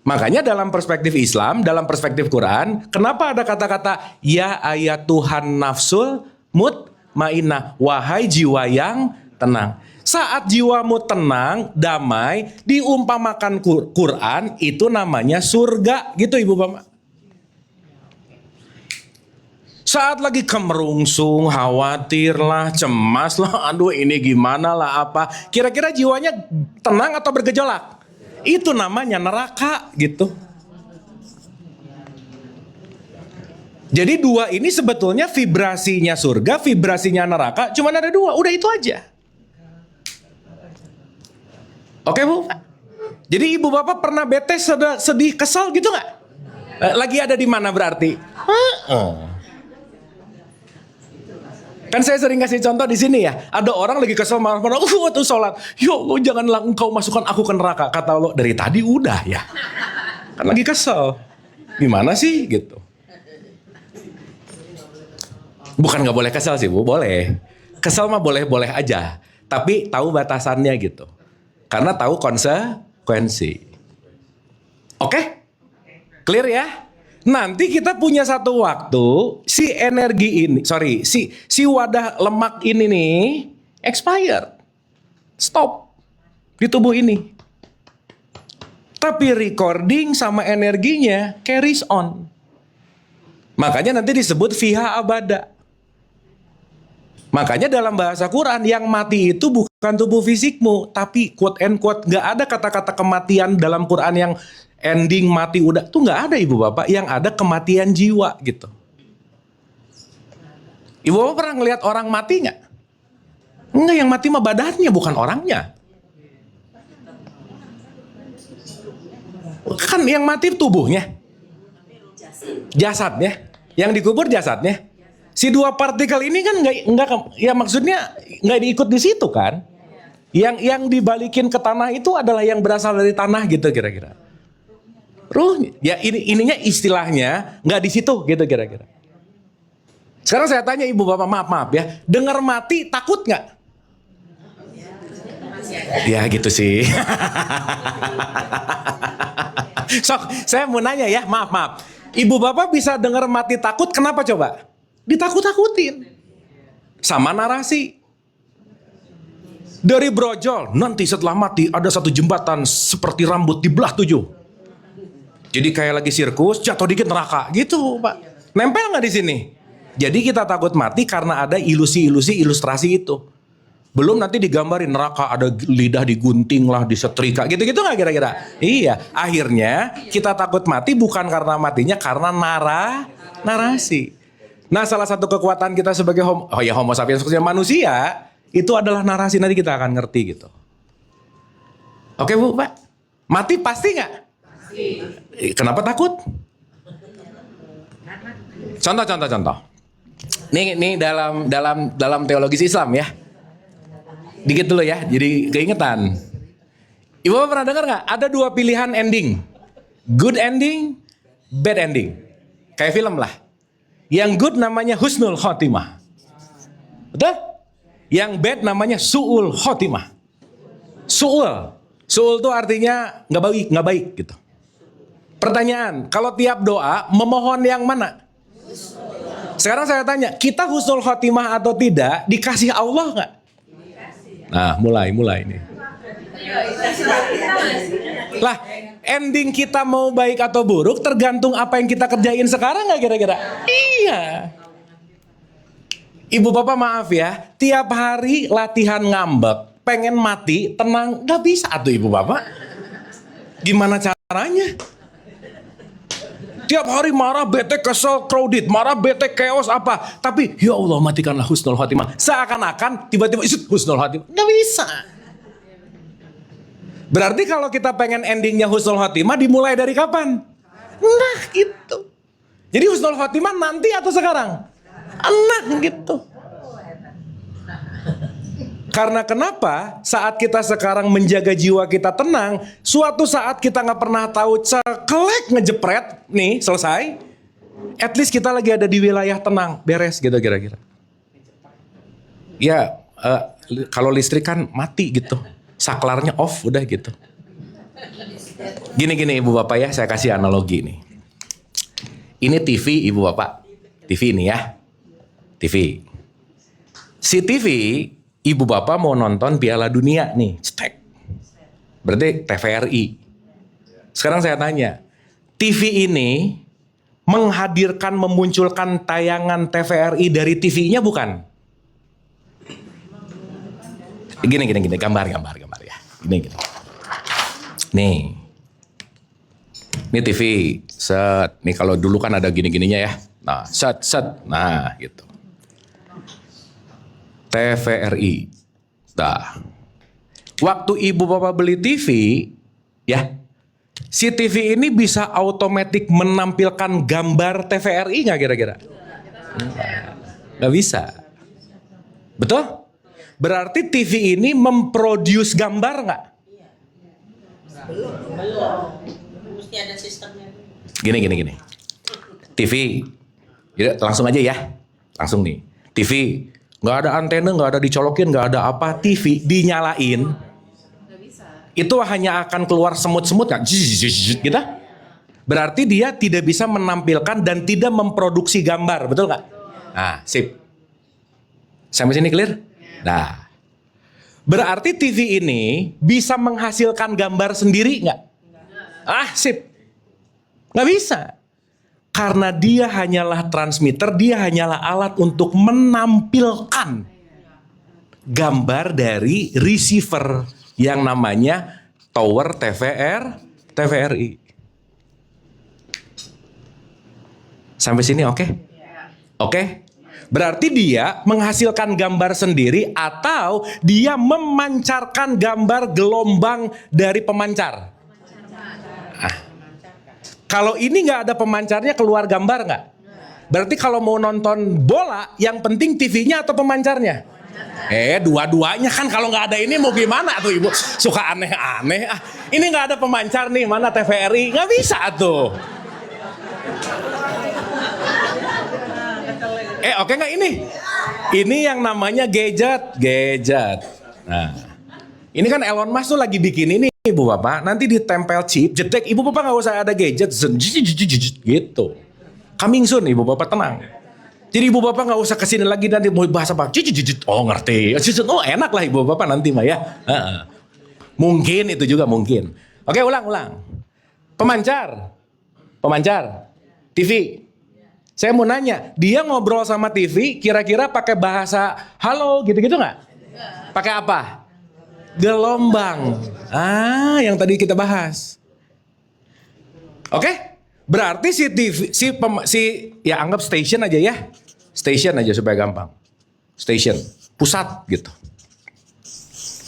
Makanya dalam perspektif Islam, dalam perspektif Quran, kenapa ada kata-kata ya ayat Tuhan nafsul mutmainnah, wahai jiwa yang tenang. Saat jiwamu tenang, damai, diumpamakan Quran, itu namanya surga, gitu Ibu Bapak. Saat lagi kemerungsung, khawatir lah, cemas lah, aduh ini gimana lah apa. Kira-kira jiwanya tenang atau bergejolak? Itu namanya neraka gitu. Jadi dua ini sebetulnya vibrasinya surga, vibrasinya neraka, cuma ada dua, udah itu aja. Oke Bu? Jadi Ibu Bapak pernah bete, sedih, kesal gitu nggak? Lagi ada di mana berarti? Kan saya sering kasih contoh di sini ya. Ada orang lagi kesel marah-marah, waktu sholat. Ya Allah, janganlah engkau masukkan aku ke neraka. Kata Allah, dari tadi udah ya. Kan lagi kesel. Gimana sih gitu? Bukan nggak boleh kesel sih Bu, boleh. Kesel mah boleh-boleh aja. Tapi tahu batasannya gitu. Karena tahu konsekuensi. Oke? Clear ya? Nanti kita punya satu waktu, si energi ini, si wadah lemak ini nih, expired. Stop. Di tubuh ini. Tapi recording sama energinya carries on. Makanya nanti disebut fiha abada. Makanya dalam bahasa Quran yang mati itu bukan tubuh fisikmu, tapi quote and quote, nggak ada kata-kata kematian dalam Quran yang ending mati udah, tuh nggak ada Ibu Bapak, yang ada kematian jiwa gitu. Ibu Bapak pernah ngelihat orang mati nggak? Enggak, yang mati mah badannya bukan orangnya. Kan yang mati tubuhnya, jasadnya, yang dikubur jasadnya. Si dua partikel ini kan nggak, ya maksudnya nggak diikut di situ kan? Yang dibalikin ke tanah itu adalah yang berasal dari tanah gitu kira-kira. Ruh, ya ininya istilahnya nggak di situ gitu kira-kira. Sekarang saya tanya Ibu Bapak, maaf ya, dengar mati takut nggak? Ya gitu sih. Saya mau nanya ya, maaf. Ibu Bapak bisa dengar mati takut, kenapa coba? Ditakut-takutin sama narasi. Dari brojol, nanti setelah mati ada satu jembatan seperti rambut dibelah 7. Jadi kayak lagi sirkus, jatuh dikit neraka gitu Pak. Nempel nggak di sini? Jadi kita takut mati karena ada ilusi-ilusi ilustrasi itu. Belum nanti digambarin neraka ada lidah digunting lah, disetrika gitu-gitu nggak kira-kira? Iya, akhirnya kita takut mati bukan karena matinya, karena narasi. Nah, salah satu kekuatan kita sebagai homo sapiens manusia itu adalah narasi, nanti kita akan ngerti gitu. Oke Bu, Pak. Mati pasti nggak? Pasti. Kenapa takut? Contoh. Ini dalam teologis Islam ya. Dikit dulu ya, jadi keingetan. Ibu Bapak pernah dengar nggak? Ada 2 pilihan ending. Good ending, bad ending. Kayak film lah. Yang good namanya husnul khotimah. Betul? Yang bad namanya su'ul khotimah. Su'ul itu artinya nggak baik gitu. Pertanyaan, kalau tiap doa memohon yang mana? Sekarang saya tanya, kita husnul khotimah atau tidak dikasih Allah nggak? Nah, mulai nih. Lah, ending kita mau baik atau buruk tergantung apa yang kita kerjain sekarang nggak kira-kira? Iya. Ibu Bapak maaf ya, tiap hari latihan ngambek, pengen mati, tenang, nggak bisa tuh ibu bapak. Gimana caranya? Tiap hari marah, bete, kesel, crowded, marah, bete, chaos, apa. Tapi, ya Allah matikanlah husnul khotimah. Seakan-akan tiba-tiba husnul khotimah. Nggak bisa. Berarti kalau kita pengen endingnya husnul khotimah, dimulai dari kapan? Nah gitu. Jadi husnul khotimah nanti atau sekarang? Nah gitu. Karena kenapa? Saat kita sekarang menjaga jiwa kita tenang, suatu saat kita nggak pernah tahu ceklek ngejepret, nih selesai. At least kita lagi ada di wilayah tenang, beres gitu kira-kira. Ya, kalau listrik kan mati gitu, saklarnya off udah gitu. Gini ibu bapak ya, saya kasih analogi nih. Ini TV ibu bapak, TV ini ya, TV. Si TV ibu bapak mau nonton Piala Dunia nih, cetek. Berarti TVRI. Sekarang saya tanya, TV ini menghadirkan, memunculkan tayangan TVRI dari TV-nya bukan? Gini, gambar ya. Gini. Nih. Ini TV, set. Nih kalau dulu kan ada gini-gininya ya. Nah, set. Nah, gitu. TVRI. Nah, waktu ibu bapak beli TV, ya, si TV ini bisa otomatis menampilkan gambar TVRI nggak kira-kira? Nggak bisa. Betul? Berarti TV ini memproduce gambar nggak? Belum. Mesti ada sistemnya. Gini. TV, ya, langsung aja ya. Langsung nih. TV. Nggak ada antena, nggak ada dicolokin, nggak ada apa. TV dinyalain, nggak bisa. Itu hanya akan keluar semut-semut kan, gitu. Berarti dia tidak bisa menampilkan dan tidak memproduksi gambar, betul nggak? Nah, sip. Sampai sini clear? Nah, berarti TV ini bisa menghasilkan gambar sendiri nggak? Sip. Nggak bisa. Karena dia hanyalah transmitter, dia hanyalah alat untuk menampilkan gambar dari receiver yang namanya tower TVRI. Sampai sini oke? Oke? Berarti dia menghasilkan gambar sendiri atau dia memancarkan gambar gelombang dari pemancar? Kalau ini nggak ada pemancarnya, keluar gambar nggak? Berarti kalau mau nonton bola, yang penting TV-nya atau pemancarnya? Dua-duanya kan. Kalau nggak ada ini mau gimana tuh ibu? Suka aneh-aneh. Ini nggak ada pemancar nih, mana TVRI? Nggak bisa tuh. Oke nggak ini? Ini yang namanya gadget. Nah, ini kan Elon Musk tuh lagi bikin ini. Ibu bapak, nanti ditempel chip, jedek, ibu bapak nggak usah ada gadget, gitu. Coming soon, ibu bapak tenang. Jadi ibu bapak nggak usah kesini lagi nanti mau bahas apa, oh ngerti, oh enak lah ibu bapak nanti mah ya. Mungkin itu juga mungkin. Oke, ulang. Pemancar, TV. Saya mau nanya, dia ngobrol sama TV, kira-kira pakai bahasa halo gitu-gitu nggak? Pakai apa? Gelombang. Yang tadi kita bahas. Oke? Berarti si TV, ya anggap station aja ya. Station aja supaya gampang. Station, pusat gitu.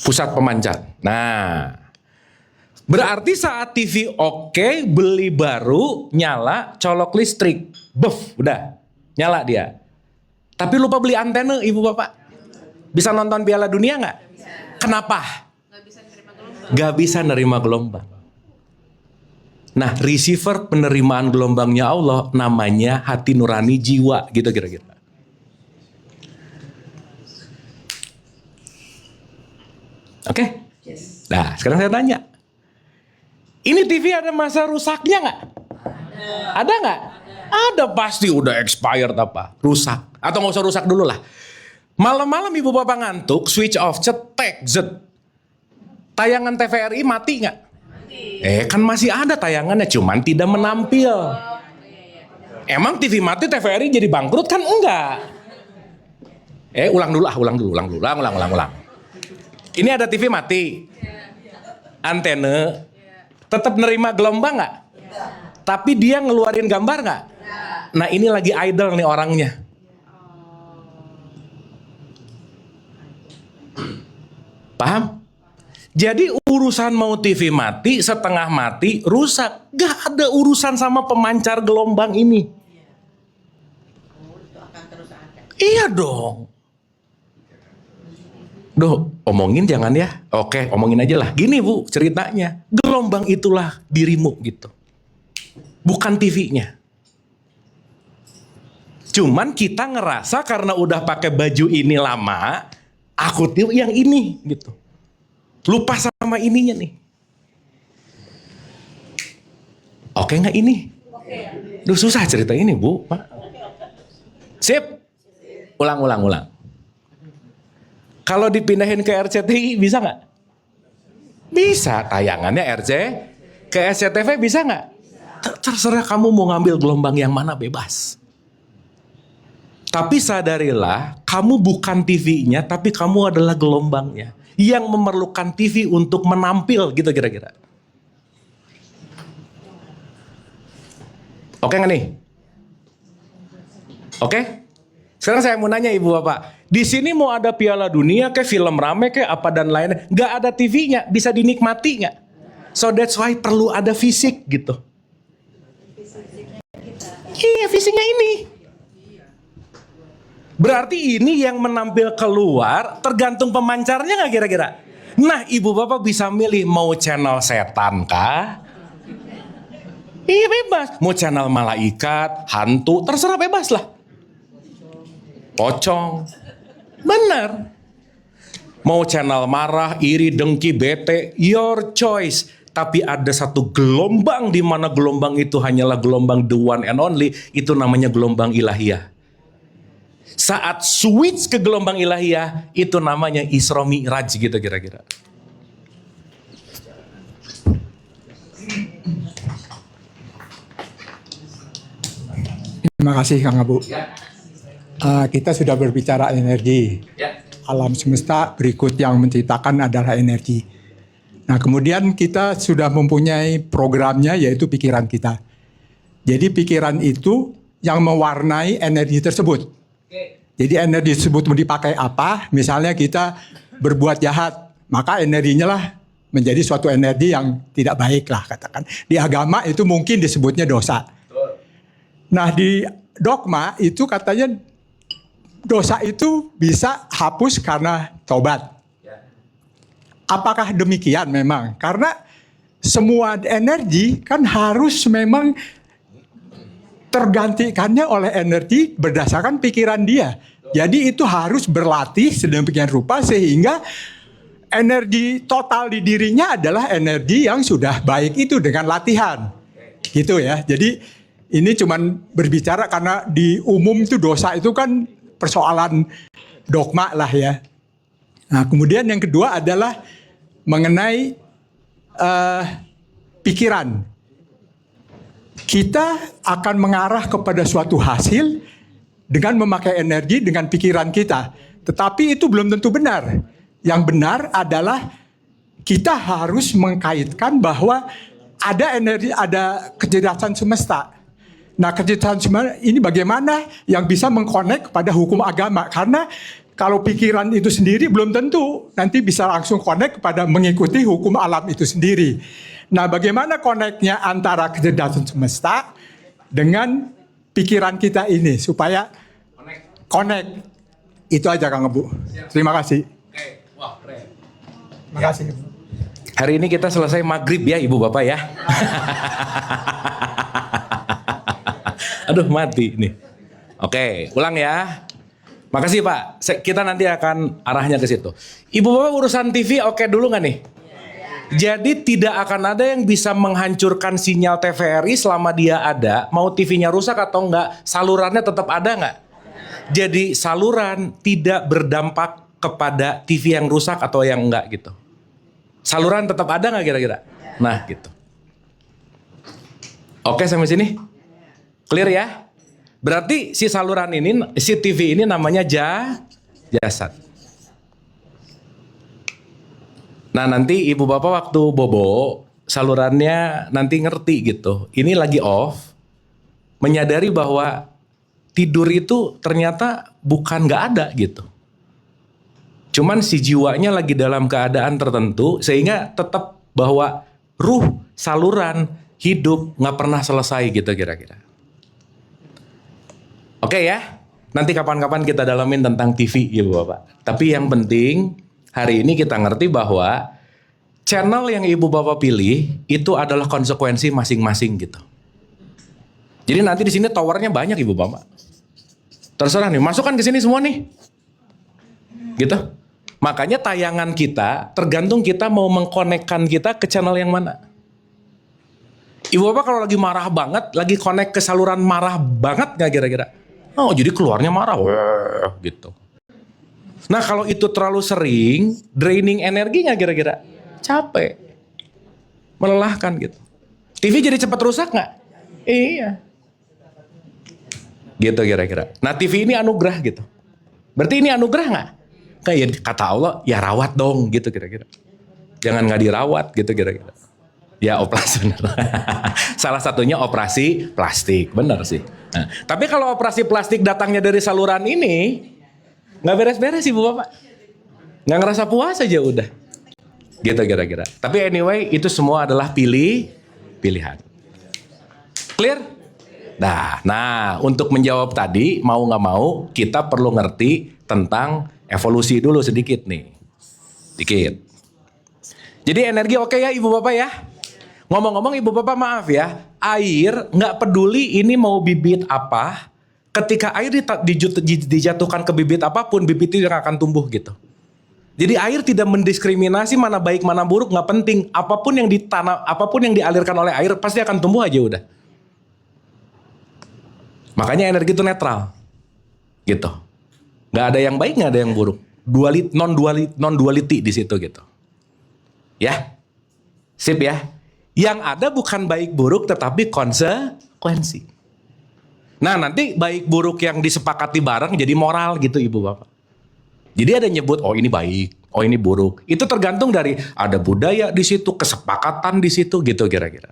Pusat pemancar. Nah, berarti saat TV oke, beli baru, nyala, colok listrik. Buff, udah. Nyala dia. Tapi lupa beli antena ibu bapak. Bisa nonton Piala Dunia nggak? Kenapa? Gak bisa nerima gelombang. Nah, receiver penerimaan gelombangnya Allah namanya hati nurani jiwa, gitu kira-kira. Oke? Nah, sekarang saya tanya. Ini TV ada masa rusaknya nggak? Ada nggak? Ada, pasti udah expired apa, rusak. Atau nggak usah rusak dulu lah. Malam-malam ibu bapak ngantuk, switch off, cetek, zet. Tayangan TVRI mati nggak? Kan masih ada tayangannya, cuman tidak menampil. Emang TV mati TVRI jadi bangkrut kan? Enggak. Ulang dulu. Ini ada TV mati. Antena. Tetap nerima gelombang nggak? Tapi dia ngeluarin gambar nggak? Nah ini lagi idle nih orangnya. Paham? Jadi urusan mau TV mati, setengah mati, rusak. Gak ada urusan sama pemancar gelombang ini. Itu akan terus ada. Iya dong. Duh, omongin jangan ya. Oke, omongin aja lah. Gini Bu, ceritanya. Gelombang itulah dirimu gitu. Bukan TV-nya. Cuman kita ngerasa karena udah pakai baju ini lama, aku tuh yang ini gitu. Lupa sama ininya nih. Oke nggak ini? Duh susah cerita ini Bu, Pak. Sip. Ulang. Kalau dipindahin ke RCTI bisa nggak? Bisa. Tayangannya RC ke SCTV bisa nggak? Terserah kamu mau ngambil gelombang yang mana bebas. Tapi sadarilah, kamu bukan TV-nya, tapi kamu adalah gelombangnya. Yang memerlukan TV untuk menampil gitu kira-kira. Oke nggak nih? Oke? Sekarang saya mau nanya Ibu Bapak. Di sini mau ada Piala Dunia kayak film rame kayak apa dan lainnya. Nggak ada TV-nya, bisa dinikmati nggak? So that's why perlu ada fisik gitu. Iya fisiknya ini. Berarti ini yang menampil keluar tergantung pemancarnya nggak kira-kira? Nah Ibu Bapak bisa milih mau channel setan kah? Iya bebas. Mau channel malaikat, hantu, terserah bebas lah. Pocong. Benar. Mau channel marah, iri, dengki, bete, your choice. Tapi ada satu gelombang di mana gelombang itu hanyalah gelombang the one and only. Itu namanya gelombang ilahiyah. Saat switch ke gelombang ilahiyah, itu namanya Isra Mi'raj gitu kira-kira. Terima kasih Kang Abu. Kita sudah berbicara energi. Alam semesta berikut yang menciptakan adalah energi. Nah kemudian kita sudah mempunyai programnya yaitu pikiran kita. Jadi pikiran itu yang mewarnai energi tersebut. Jadi energi tersebut mau dipakai apa? Misalnya kita berbuat jahat, maka energinya lah menjadi suatu energi yang tidak baik lah katakan. Di agama itu mungkin disebutnya dosa. Nah di dogma itu katanya dosa itu bisa hapus karena tobat. Apakah demikian memang? Karena semua energi kan harus memang tergantikannya oleh energi berdasarkan pikiran dia. Jadi itu harus berlatih sedemikian rupa sehingga energi total di dirinya adalah energi yang sudah baik itu dengan latihan. Gitu ya. Jadi ini cuman berbicara karena di umum itu dosa itu kan persoalan dogma lah ya. Nah kemudian yang kedua adalah mengenai pikiran. Kita akan mengarah kepada suatu hasil dengan memakai energi dengan pikiran kita. Tetapi itu belum tentu benar. Yang benar adalah kita harus mengkaitkan bahwa ada energi, ada kecerdasan semesta. Nah kecerdasan semesta ini bagaimana yang bisa mengkonek kepada hukum agama. Karena kalau pikiran itu sendiri belum tentu nanti bisa langsung konek kepada mengikuti hukum alam itu sendiri. Nah bagaimana koneknya antara kecerdasan semesta dengan pikiran kita ini supaya connect. Itu aja Kang Abu. Terima kasih. Wah, keren. Terima kasih. Hari ini kita selesai maghrib ya Ibu Bapak ya. Aduh mati nih. Oke, ulang ya. Makasih Pak. Kita nanti akan arahnya ke situ. Ibu Bapak urusan TV oke dulu nggak nih? Jadi tidak akan ada yang bisa menghancurkan sinyal TVRI selama dia ada. Mau TV-nya rusak atau enggak, salurannya tetap ada nggak? Jadi saluran tidak berdampak kepada TV yang rusak atau yang enggak gitu. Saluran tetap ada nggak kira-kira? Nah gitu. Oke sampai sini? Clear ya? Berarti si saluran ini, si TV ini namanya jasad. Nah nanti ibu bapak waktu bobo salurannya nanti ngerti gitu. Ini lagi off, menyadari bahwa tidur itu ternyata bukan nggak ada gitu. Cuman si jiwanya lagi dalam keadaan tertentu sehingga tetap bahwa ruh, saluran, hidup nggak pernah selesai gitu kira-kira. Oke ya, nanti kapan-kapan kita dalamin tentang TV ibu bapak. Tapi yang penting hari ini kita ngerti bahwa channel yang ibu bapak pilih itu adalah konsekuensi masing-masing gitu. Jadi nanti di sini towernya banyak ibu bapak. Terserah nih, masukkan ke sini semua nih. Gitu. Makanya tayangan kita tergantung kita mau mengkonekkan kita ke channel yang mana. Ibu bapak kalau lagi marah banget, lagi connect ke saluran marah banget nggak kira-kira? Oh jadi keluarnya marah, wah, gitu. Nah kalau itu terlalu sering, draining energi nggak kira-kira? Capek, melelahkan gitu. TV jadi cepat rusak nggak? Iya. Gitu kira-kira. Nah TV ini anugerah gitu. Berarti ini anugerah nggak? Kayak kata Allah, ya rawat dong gitu kira-kira. Jangan nggak dirawat gitu kira-kira. Ya operasi bener. Salah satunya operasi plastik, bener sih. Nah, tapi kalau operasi plastik datangnya dari saluran ini, nggak beres-beres ibu bapak. Nggak ngerasa puas aja udah. Gitu kira-kira. Tapi anyway itu semua adalah pilihan. Clear? Nah untuk menjawab tadi mau nggak mau kita perlu ngerti tentang evolusi dulu sedikit nih. Dikit. Jadi energi oke ya ibu bapak ya. Ngomong-ngomong ibu bapak maaf ya, air nggak peduli ini mau bibit apa, ketika air dijatuhkan ke bibit apapun, bibit itu yang akan tumbuh gitu. Jadi air tidak mendiskriminasi mana baik mana buruk, nggak penting. Apapun yang ditanam, apapun yang dialirkan oleh air pasti akan tumbuh aja udah. Makanya energi itu netral, gitu. Nggak ada yang baik, nggak ada yang buruk. Non duality di situ gitu. Ya, sip ya. Yang ada bukan baik buruk tetapi konsekuensi. Nah nanti baik buruk yang disepakati bareng jadi moral gitu ibu bapak. Jadi ada nyebut oh ini baik, oh ini buruk. Itu tergantung dari ada budaya di situ, kesepakatan di situ gitu kira-kira.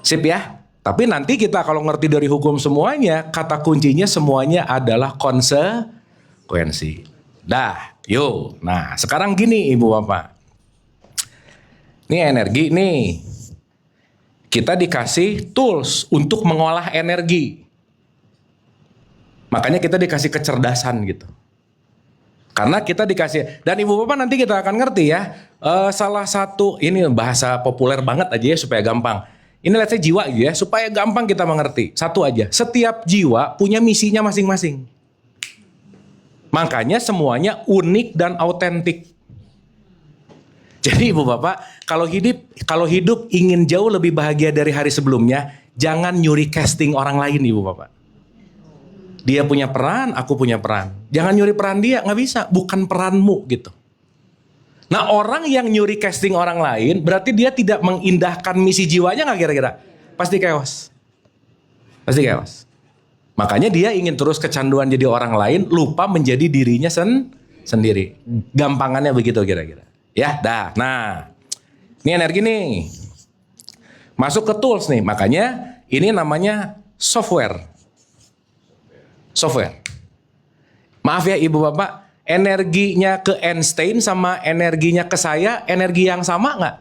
Sip ya. Tapi nanti kita kalau ngerti dari hukum semuanya, kata kuncinya semuanya adalah konsekuensi. Dah, yuk. Nah sekarang gini ibu bapak. Ini energi nih. Kita dikasih tools untuk mengolah energi. Makanya kita dikasih kecerdasan gitu. Karena kita dikasih, dan ibu bapak nanti kita akan ngerti ya. Salah satu, ini bahasa populer banget aja ya supaya gampang. Ini let's say jiwa gitu ya, supaya gampang kita mengerti. Satu aja, setiap jiwa punya misinya masing-masing. Makanya semuanya unik dan autentik. Jadi ibu bapak, kalau hidup ingin jauh lebih bahagia dari hari sebelumnya, jangan nyuri casting orang lain ibu bapak. Dia punya peran, aku punya peran. Jangan nyuri peran dia, nggak bisa, bukan peranmu gitu. Nah orang yang nyuri casting orang lain, berarti dia tidak mengindahkan misi jiwanya nggak kira-kira? Pasti chaos. Pasti chaos. Makanya dia ingin terus kecanduan jadi orang lain, lupa menjadi dirinya sendiri. Gampangannya begitu kira-kira. Ya, dah. Nah, ini energi nih. Masuk ke tools nih. Makanya ini namanya software. Software. Maaf ya ibu bapak, energinya ke Einstein sama energinya ke saya, energi yang sama nggak?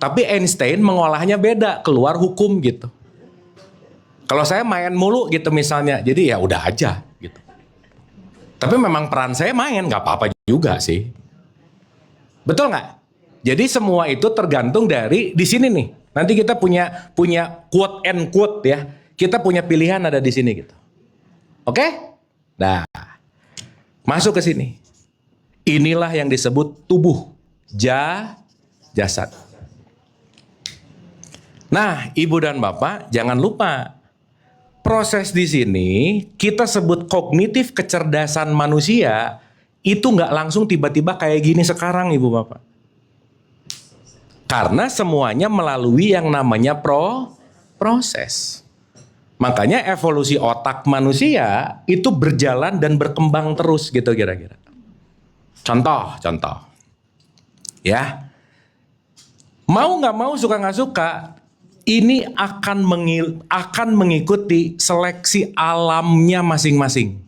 Tapi Einstein mengolahnya beda, keluar hukum gitu. Kalau saya main mulu gitu misalnya, jadi ya udah aja gitu. Tapi memang peran saya main, nggak apa-apa juga sih. Betul nggak? Jadi semua itu tergantung dari di sini nih. Nanti kita punya quote and quote ya. Kita punya pilihan ada di sini gitu. Oke? Nah, masuk ke sini. Inilah yang disebut tubuh, jasad. Nah, ibu dan bapak jangan lupa proses di sini kita sebut kognitif kecerdasan manusia. Itu nggak langsung tiba-tiba kayak gini sekarang ibu bapak. Karena semuanya melalui yang namanya proses. Makanya evolusi otak manusia itu berjalan dan berkembang terus gitu kira-kira. Contoh. Ya. Mau nggak mau, suka nggak suka, ini akan mengikuti seleksi alamnya masing-masing.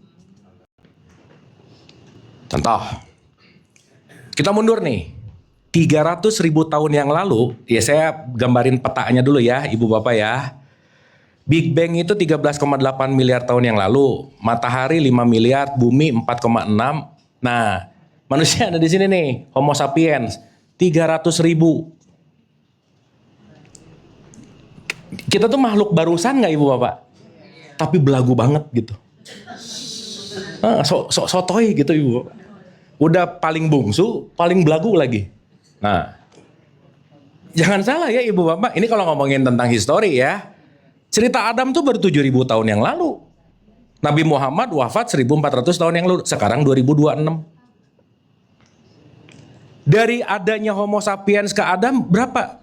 Contoh, kita mundur nih, 300.000 tahun yang lalu, ya saya gambarin petanya dulu ya, Ibu Bapak ya. Big Bang itu 13,8 miliar tahun yang lalu, matahari 5 miliar, bumi 4,6. Nah, manusia ada di sini nih, Homo sapiens, 300.000. Kita tuh makhluk barusan nggak Ibu Bapak? Tapi belagu banget gitu. Sotoy gitu Ibu Bapak. Udah paling bungsu, paling belagu lagi. Nah, jangan salah ya Ibu Bapak, ini kalau ngomongin tentang histori ya, cerita Adam tuh baru 7.000 tahun yang lalu. Nabi Muhammad wafat 1.400 tahun yang lalu, sekarang 2026. Dari adanya Homo sapiens ke Adam berapa?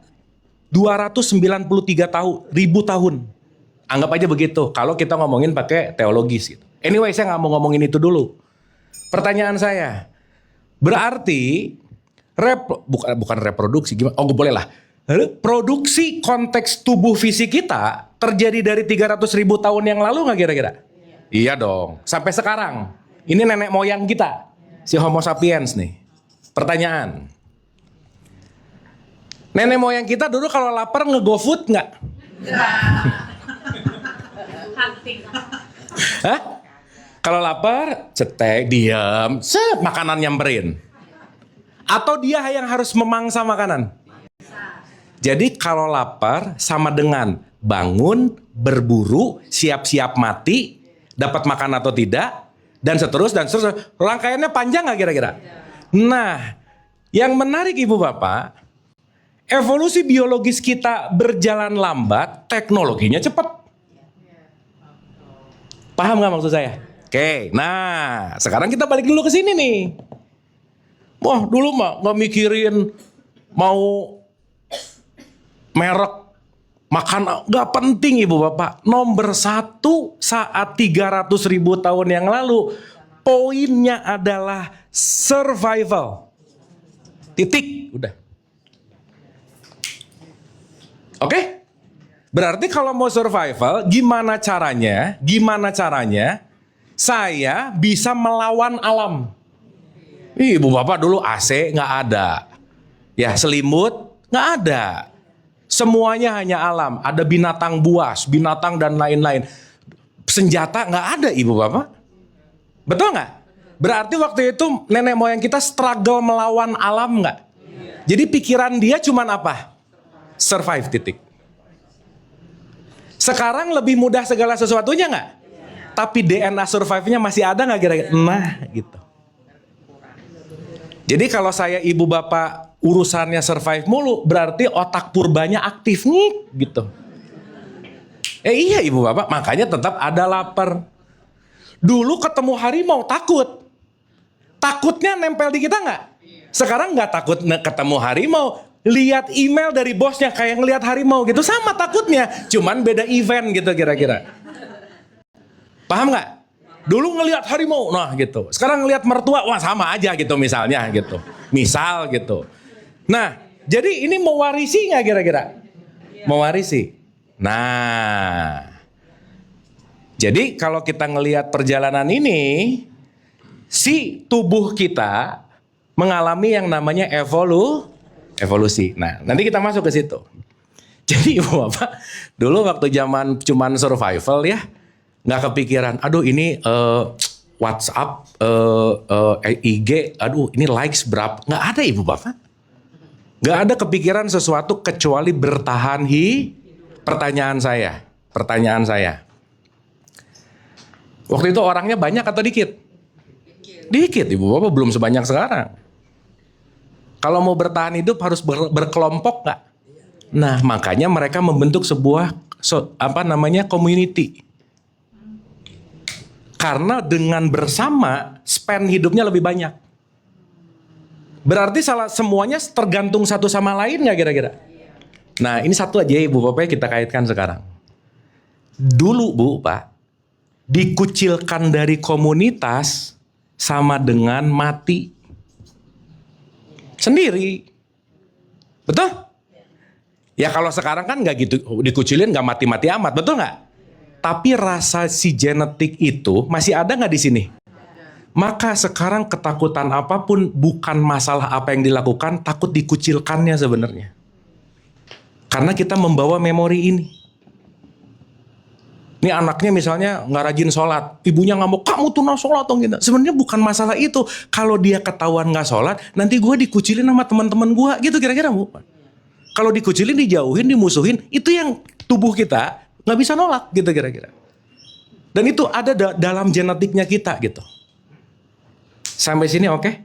293 ribu tahun. Anggap aja begitu, kalau kita ngomongin pakai teologis gitu. Anyway, saya nggak mau ngomongin itu dulu. Pertanyaan saya, berarti bukan reproduksi, gimana? Oh, boleh lah. Produksi konteks tubuh fisik kita terjadi dari 300.000 tahun yang lalu nggak kira-kira? Iya dong. Sampai sekarang. Ini nenek moyang kita, si Homo sapiens nih. Pertanyaan. Nenek moyang kita dulu kalau lapar nge-GoFood nggak? Hah? Kalau lapar, cetek, diam, makanan nyamperin. Atau dia yang harus memangsa makanan? Jadi kalau lapar sama dengan bangun, berburu, siap-siap mati, dapat makan atau tidak, dan seterusnya. Rangkaiannya panjang nggak kira-kira? Nah, yang menarik Ibu Bapak, evolusi biologis kita berjalan lambat, teknologinya cepat. Paham nggak maksud saya? Oke, nah sekarang kita balik dulu ke sini nih. Wah, dulu mah nggak mikirin mau merek makan, nggak penting Ibu Bapak. Nomor satu saat 300.000 tahun yang lalu, poinnya adalah survival. Titik, udah. Oke? Berarti kalau mau survival, gimana caranya saya bisa melawan alam? Ibu Bapak dulu AC nggak ada. Ya, selimut nggak ada. Semuanya hanya alam. Ada binatang buas, binatang dan lain-lain. Senjata nggak ada Ibu Bapak. Betul nggak? Berarti waktu itu nenek moyang kita struggle melawan alam nggak? Jadi pikiran dia cuman apa? Survive, titik. Sekarang lebih mudah segala sesuatunya nggak? Tapi DNA survive-nya masih ada nggak kira-kira? Nah, gitu. Jadi kalau saya Ibu Bapak urusannya survive mulu, berarti otak purbanya aktif nih, gitu. Iya Ibu Bapak, makanya tetap ada lapar. Dulu ketemu harimau takut. Takutnya nempel di kita nggak? Sekarang nggak takut ketemu harimau. Lihat email dari bosnya kayak ngelihat harimau gitu, sama takutnya, cuman beda event gitu kira-kira. Paham nggak? Dulu ngelihat harimau, nah gitu. Sekarang ngelihat mertua, wah sama aja gitu misalnya gitu. Misal gitu. Nah, jadi ini mewarisi nggak kira-kira? Mewarisi. Nah, jadi kalau kita ngelihat perjalanan ini, si tubuh kita mengalami yang namanya evolusi. Nah, nanti kita masuk ke situ. Jadi Ibu Bapak, dulu waktu zaman cuman survival ya, nggak kepikiran, aduh ini WhatsApp, IG, aduh ini likes berapa. Nggak ada Ibu Bapak. Nggak ada kepikiran sesuatu kecuali bertahan Pertanyaan saya. Waktu itu orangnya banyak atau dikit? Dikit Ibu Bapak, belum sebanyak sekarang. Kalau mau bertahan hidup harus berkelompok nggak? Nah, makanya mereka membentuk sebuah community. Karena dengan bersama span hidupnya lebih banyak. Berarti semuanya tergantung satu sama lain nggak kira-kira? Nah, ini satu aja Ibu Bapak kita kaitkan sekarang. Dulu Bu Pak, dikucilkan dari komunitas sama dengan mati. Sendiri. Betul? Ya kalau sekarang kan nggak gitu dikucilin, nggak mati-mati amat, betul nggak? Tapi rasa si genetik itu masih ada nggak di sini? Maka sekarang ketakutan apapun bukan masalah apa yang dilakukan, takut dikucilkannya sebenarnya. Karena kita membawa memori ini. Ini anaknya misalnya nggak rajin sholat, ibunya ngamuk, kamu tuh nggak sholat atau gitu. Sebenarnya bukan masalah itu. Kalau dia ketahuan nggak sholat, nanti gue dikucilin sama teman-teman gue, gitu kira-kira bukan. Kalau dikucilin, dijauhin, dimusuhin, itu yang tubuh kita nggak bisa nolak, gitu kira-kira. Dan itu ada dalam genetiknya kita, gitu. Sampai sini oke?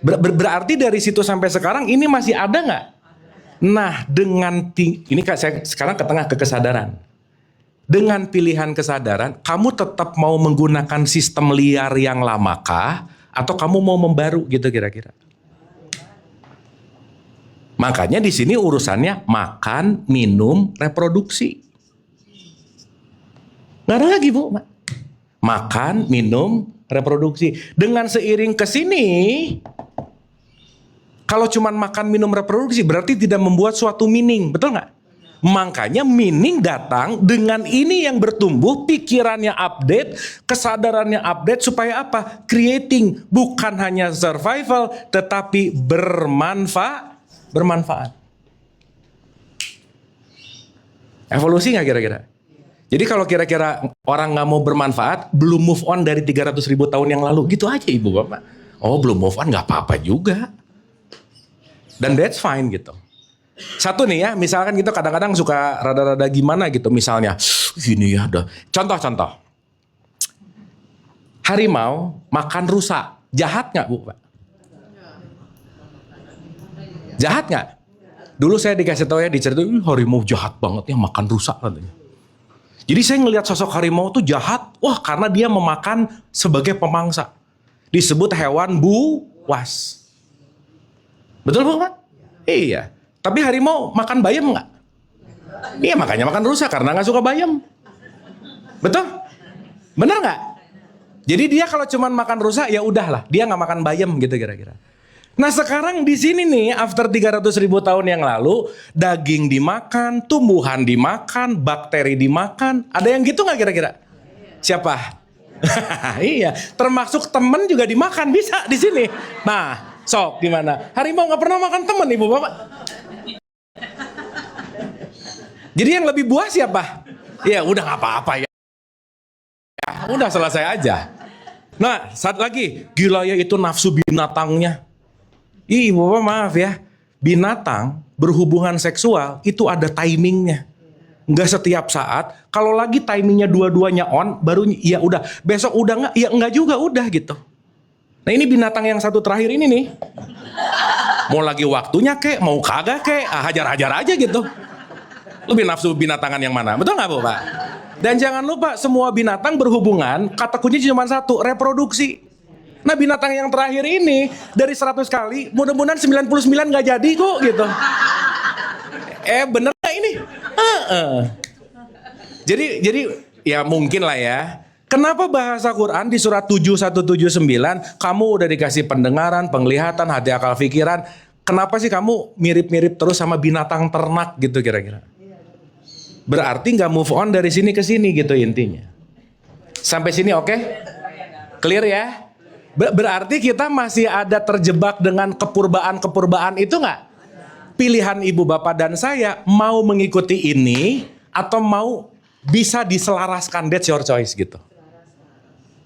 Berarti dari situ sampai sekarang ini masih ada nggak? Nah, dengan ini saya sekarang ke tengah ke kesadaran. Dengan pilihan kesadaran, kamu tetap mau menggunakan sistem liar yang lamakah, atau kamu mau membaru gitu kira-kira? Makanya di sini urusannya makan, minum, reproduksi. Nggak ada lagi Bu. Makan, minum, reproduksi. Dengan seiring ke sini, kalau cuma makan, minum, reproduksi berarti tidak membuat suatu meaning, betul nggak? Makanya meaning datang dengan ini yang bertumbuh, pikirannya update, kesadarannya update supaya apa? Creating, bukan hanya survival, tetapi bermanfaat. Evolusi nggak kira-kira? Jadi kalau kira-kira orang nggak mau bermanfaat, belum move on dari 300.000 tahun yang lalu, gitu aja ibu bapak. Oh belum move on nggak apa-apa juga. Dan that's fine gitu. Satu nih ya, misalkan kita kadang-kadang suka rada-rada gimana gitu, misalnya, gini ya, ada contoh-contoh. Harimau makan rusa, jahat nggak bu? Pak? Jahat nggak? Dulu saya dikasih tahu ya, diceritain harimau jahat banget ya makan rusa katanya. Jadi saya ngelihat sosok harimau tuh jahat, wah karena dia memakan sebagai pemangsa. Disebut hewan buas. Betul bu Pak? Iya. Tapi harimau makan bayam nggak? Iya makanya makan rusa karena nggak suka bayam. Betul? Bener nggak? Jadi dia kalau cuma makan rusa ya udahlah, dia nggak makan bayam gitu kira-kira. Nah sekarang di sini nih, after 300.000 tahun yang lalu, daging dimakan, tumbuhan dimakan, bakteri dimakan. Ada yang gitu nggak kira-kira? Siapa? Iya, termasuk temen juga dimakan, bisa di sini. Nah, sok gimana? Harimau nggak pernah makan temen, ibu bapak. Jadi yang lebih buah siapa? Ya udah nggak apa-apa ya. Udah selesai aja. Nah, satu lagi, gila ya itu nafsu binatangnya. Ibu bapak maaf ya, binatang berhubungan seksual itu ada timingnya. Nggak setiap saat. Kalau lagi timingnya dua-duanya on, baru ya udah. Besok udah nggak? Ya nggak juga udah gitu. Nah ini binatang yang satu terakhir ini nih. Mau lagi waktunya kek, mau kagak kek, hajar-hajar aja gitu. Lebih nafsu binatangan yang mana? Betul nggak Bu Pak? Dan jangan lupa semua binatang berhubungan, kata kunci cuma satu, reproduksi. Nah binatang yang terakhir ini dari 100 kali, mudah-mudahan 99 nggak jadi kok gitu. Bener nggak ini? Jadi ya mungkin lah ya. Kenapa bahasa Quran di surat 7179 kamu udah dikasih pendengaran, penglihatan, hati, akal, pikiran. Kenapa sih kamu mirip-mirip terus sama binatang ternak gitu kira-kira? Berarti nggak move on dari sini ke sini gitu intinya. Sampai sini oke? Clear ya? Berarti kita masih ada terjebak dengan kepurbaan-kepurbaan itu nggak? Pilihan ibu bapak dan saya mau mengikuti ini atau mau bisa diselaraskan, that's your choice gitu.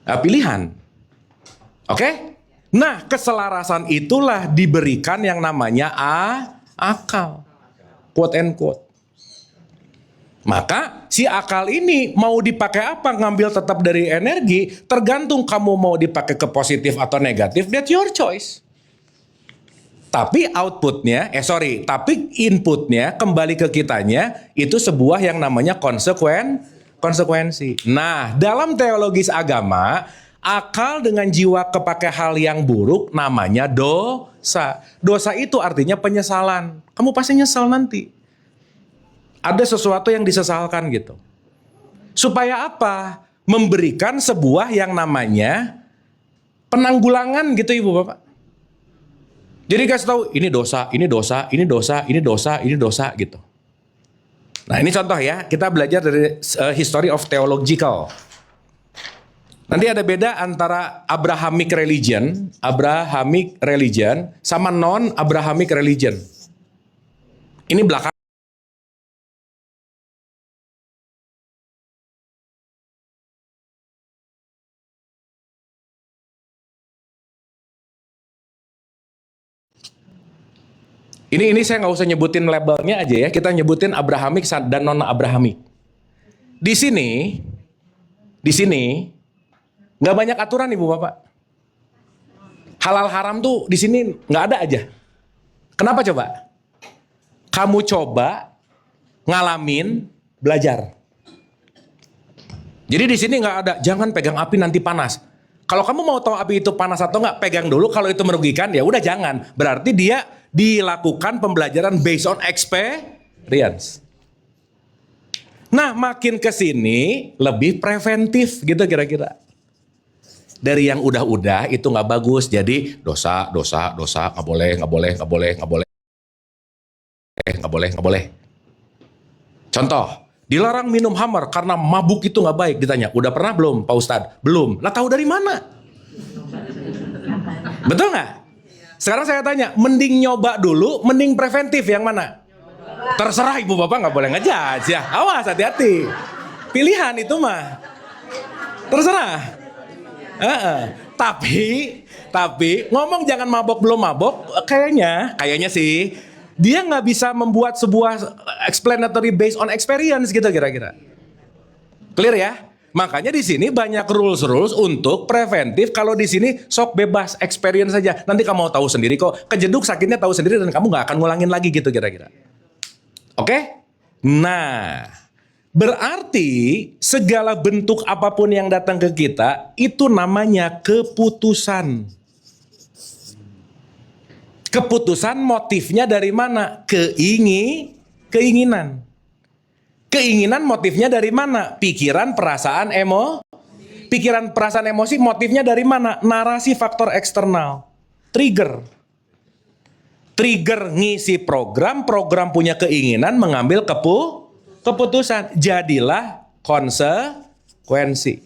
Nah, pilihan. Oke? Nah, keselarasan itulah diberikan yang namanya akal. Quote and quote. Maka si akal ini mau dipakai apa, ngambil tetap dari energi, tergantung kamu mau dipakai ke positif atau negatif, that's your choice. Tapi outputnya, tapi inputnya kembali ke kitanya, itu sebuah yang namanya konsekuensi. Nah, dalam teologis agama, akal dengan jiwa kepakai hal yang buruk namanya dosa. Dosa itu artinya penyesalan. Kamu pasti nyesal nanti. Ada sesuatu yang disesalkan gitu. Supaya apa? Memberikan sebuah yang namanya penanggulangan gitu ibu bapak. Jadi kasih tahu ini dosa, ini dosa, ini dosa, ini dosa, ini dosa gitu. Nah ini contoh ya, kita belajar dari history of theological. Nanti ada beda antara Abrahamic religion sama non-Abrahamic religion. Ini belakang. Ini saya nggak usah nyebutin labelnya aja ya, kita nyebutin Abrahamic dan non-Abrahamic. Di sini nggak banyak aturan ibu bapak. Halal haram tuh di sini nggak ada aja. Kenapa coba? Kamu coba ngalamin, belajar. Jadi di sini nggak ada, jangan pegang api nanti panas. Kalau kamu mau tahu api itu panas atau nggak, pegang dulu. Kalau itu merugikan, ya udah jangan. Berarti dia dilakukan pembelajaran based on experience. Nah, makin ke sini lebih preventif gitu kira-kira. Dari yang udah-udah itu nggak bagus, jadi dosa, nggak boleh. Contoh, dilarang minum hammer karena mabuk itu nggak baik. Ditanya, udah pernah belum Pak Ustadz? Belum. Lah tahu dari mana? Betul nggak? Sekarang saya tanya, mending nyoba dulu, mending preventif yang mana? Terserah ibu bapak, nggak boleh ngejudge ya. Awas, hati-hati. Pilihan itu mah. Terserah. Tapi ngomong jangan mabok belum mabok, kayaknya sih dia nggak bisa membuat sebuah explanatory based on experience gitu kira-kira. Clear ya? Makanya di sini banyak rules untuk preventif. Kalau di sini sok bebas experience saja. Nanti kamu mau tahu sendiri kok. Kejeduk sakitnya tahu sendiri dan kamu nggak akan ngulangin lagi gitu kira-kira. Oke? Nah, berarti segala bentuk apapun yang datang ke kita itu namanya keputusan. Keputusan motifnya dari mana? Keinginan. Keinginan motifnya dari mana? Pikiran, perasaan, emosi motifnya dari mana? Narasi faktor eksternal. Trigger ngisi program punya keinginan mengambil keputusan. Jadilah konsekuensi.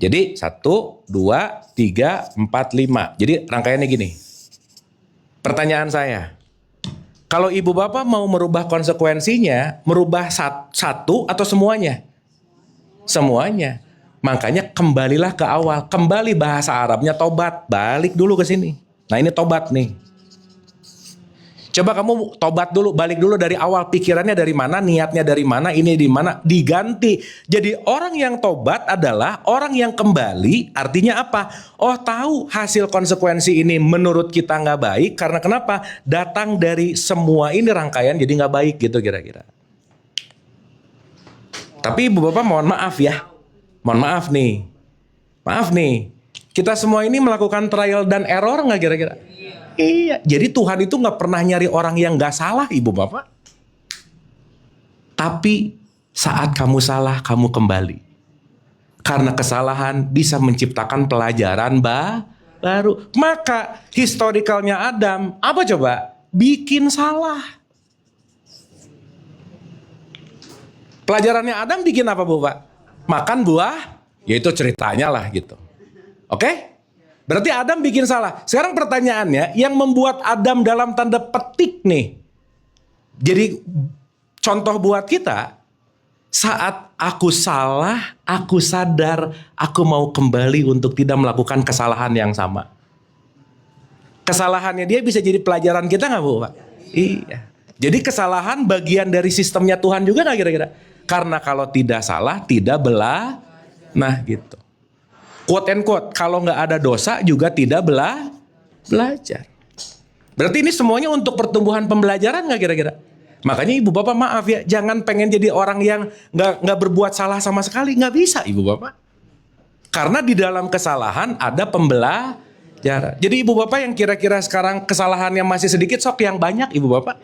Jadi 1, 2, 3, 4, 5. Jadi rangkaiannya gini. Pertanyaan saya, kalau ibu bapak mau merubah konsekuensinya, merubah satu atau semuanya? Semuanya. Makanya kembalilah ke awal. Kembali bahasa Arabnya tobat. Balik dulu ke sini. Nah ini tobat nih. Coba kamu tobat dulu, balik dulu dari awal. Pikirannya dari mana, niatnya dari mana, ini di mana, diganti. Jadi orang yang tobat adalah orang yang kembali. Artinya apa? Oh tahu hasil konsekuensi ini menurut kita nggak baik. Karena kenapa? Datang dari semua ini rangkaian jadi nggak baik gitu kira-kira. Tapi ibu bapak mohon maaf ya. Mohon maaf nih. Maaf nih. Kita semua ini melakukan trial dan error nggak kira-kira? Iya, jadi Tuhan itu nggak pernah nyari orang yang nggak salah, ibu bapak. Tapi saat kamu salah, kamu kembali. Karena kesalahan bisa menciptakan pelajaran baru. Maka historicalnya Adam, apa coba? Bikin salah. Pelajarannya Adam bikin apa bapak? Makan buah, yaitu ceritanya lah gitu. Oke? Berarti Adam bikin salah. Sekarang pertanyaannya, yang membuat Adam dalam tanda petik nih, jadi contoh buat kita, saat aku salah, aku sadar, aku mau kembali untuk tidak melakukan kesalahan yang sama. Kesalahannya dia bisa jadi pelajaran kita nggak Bu Pak? Iya. Jadi kesalahan bagian dari sistemnya Tuhan juga nggak kira-kira? Karena kalau tidak salah, tidak nah gitu. Quote and quote, kalau nggak ada dosa juga tidak belajar. Berarti ini semuanya untuk pertumbuhan pembelajaran nggak kira-kira? Makanya ibu bapak maaf ya, jangan pengen jadi orang yang nggak berbuat salah sama sekali, nggak bisa ibu bapak. Karena di dalam kesalahan ada pembelajaran. Jadi ibu bapak yang kira-kira sekarang kesalahannya masih sedikit, sok yang banyak ibu bapak.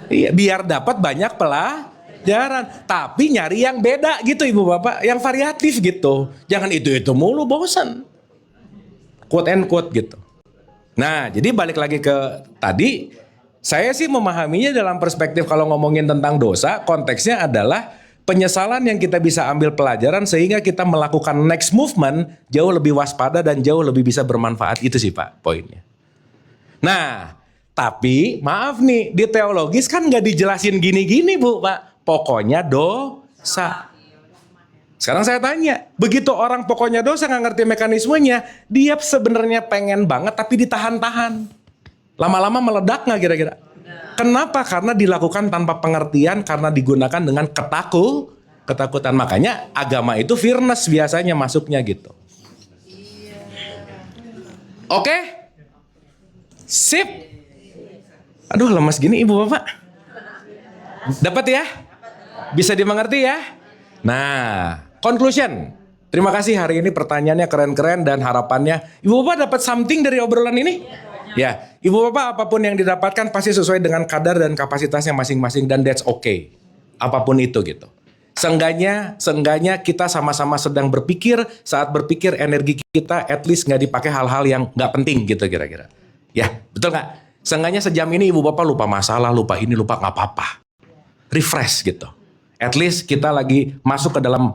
Iya, biar dapat banyak pelajaran. Tapi nyari yang beda gitu ibu bapak, yang variatif gitu. Jangan itu mulu, bosan. Quote and quote gitu. Nah, jadi balik lagi ke tadi, saya sih memahaminya dalam perspektif kalau ngomongin tentang dosa, konteksnya adalah penyesalan yang kita bisa ambil pelajaran sehingga kita melakukan next movement jauh lebih waspada dan jauh lebih bisa bermanfaat. Itu sih Pak poinnya. Nah, tapi maaf nih, di teologis kan nggak dijelasin gini-gini Bu Pak. Pokoknya dosa. Sekarang saya tanya, begitu orang pokoknya dosa nggak ngerti mekanismenya, dia sebenarnya pengen banget tapi ditahan-tahan. Lama-lama meledak nggak kira-kira? Kenapa? Karena dilakukan tanpa pengertian, karena digunakan dengan ketakutan. Makanya agama itu fearness biasanya masuknya gitu. Oke? Sip. Aduh lemas gini ibu bapak. Dapat ya? Bisa dimengerti ya? Nah, conclusion. Terima kasih hari ini pertanyaannya keren-keren dan harapannya ibu bapak dapat something dari obrolan ini? Ya, ibu bapak apapun yang didapatkan pasti sesuai dengan kadar dan kapasitasnya masing-masing dan that's okay. Apapun itu gitu. Seenggaknya kita sama-sama sedang berpikir, saat berpikir energi kita at least nggak dipakai hal-hal yang nggak penting gitu kira-kira. Ya, betul nggak? Seenggaknya sejam ini ibu bapak lupa masalah, lupa ini, lupa nggak apa-apa. Refresh gitu. At least kita lagi masuk ke dalam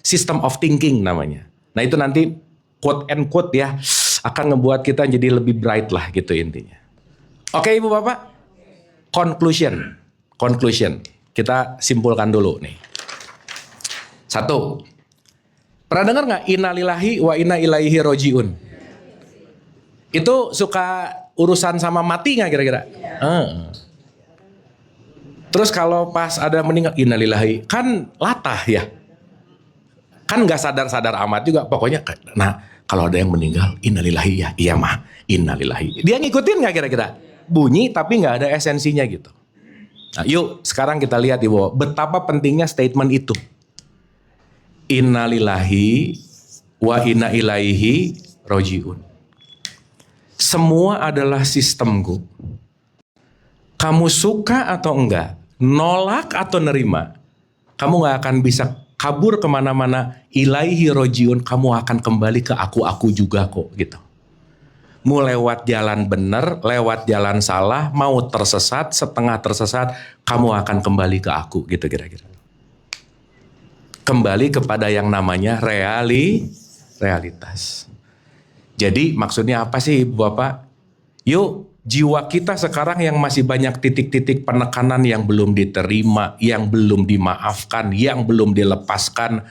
system of thinking namanya. Nah itu nanti quote and quote ya akan ngebuat kita jadi lebih bright lah gitu intinya. Oke ibu bapak, conclusion. Kita simpulkan dulu nih. 1. Pernah dengar nggak innalillahi wa inna ilaihi rojiun? Itu suka urusan sama mati nggak kira-kira? Terus kalau pas ada meninggal innalillahi, kan latah ya. Kan nggak sadar-sadar amat juga. Pokoknya, nah kalau ada yang meninggal innalillahi ya, iya mah innalillahi. Dia ngikutin nggak kira-kira? Bunyi tapi nggak ada esensinya gitu. Nah, yuk sekarang kita lihat ibu, betapa pentingnya statement itu. Innalillahi wa inna ilaihi rojiun. Semua adalah sistemku. Kamu suka atau enggak, nolak atau nerima, kamu gak akan bisa kabur kemana-mana. Ilaihi rojiun, kamu akan kembali ke aku juga kok gitu. Mau lewat jalan benar, lewat jalan salah, mau tersesat, setengah tersesat, kamu akan kembali ke aku gitu kira-kira. Kembali kepada yang namanya realitas. Jadi maksudnya apa sih Ibu Bapak? Yuk jiwa kita sekarang yang masih banyak titik-titik penekanan yang belum diterima, yang belum dimaafkan, yang belum dilepaskan.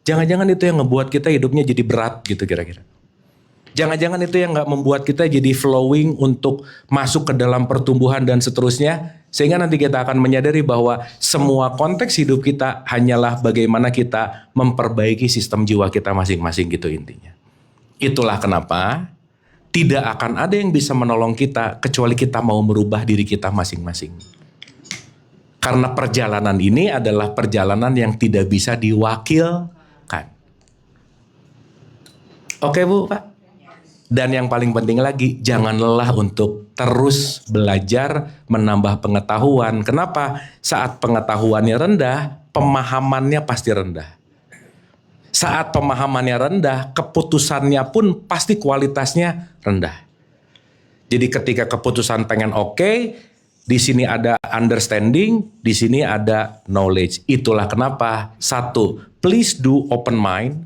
Jangan-jangan itu yang ngebuat kita hidupnya jadi berat gitu kira-kira. Jangan-jangan itu yang gak membuat kita jadi flowing untuk masuk ke dalam pertumbuhan dan seterusnya. Sehingga nanti kita akan menyadari bahwa semua konteks hidup kita hanyalah bagaimana kita memperbaiki sistem jiwa kita masing-masing gitu intinya. Itulah kenapa tidak akan ada yang bisa menolong kita kecuali kita mau merubah diri kita masing-masing. Karena perjalanan ini adalah perjalanan yang tidak bisa diwakilkan. Oke Bu, Pak? Dan yang paling penting lagi, jangan lelah untuk terus belajar menambah pengetahuan. Kenapa? Saat pengetahuannya rendah, pemahamannya pasti rendah. Saat pemahamannya rendah, keputusannya pun pasti kualitasnya rendah. Jadi ketika keputusan pengen oke, di sini ada understanding, di sini ada knowledge. Itulah kenapa. 1, please do open mind.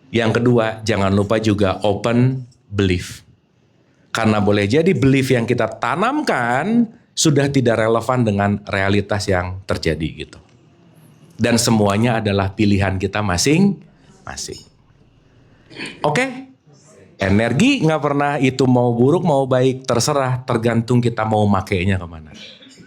Yang kedua, jangan lupa juga open belief. Karena boleh jadi belief yang kita tanamkan sudah tidak relevan dengan realitas yang terjadi gitu. Dan semuanya adalah pilihan kita masing-masing. Oke? Energi nggak pernah itu mau buruk mau baik, terserah, tergantung kita mau makainya kemana.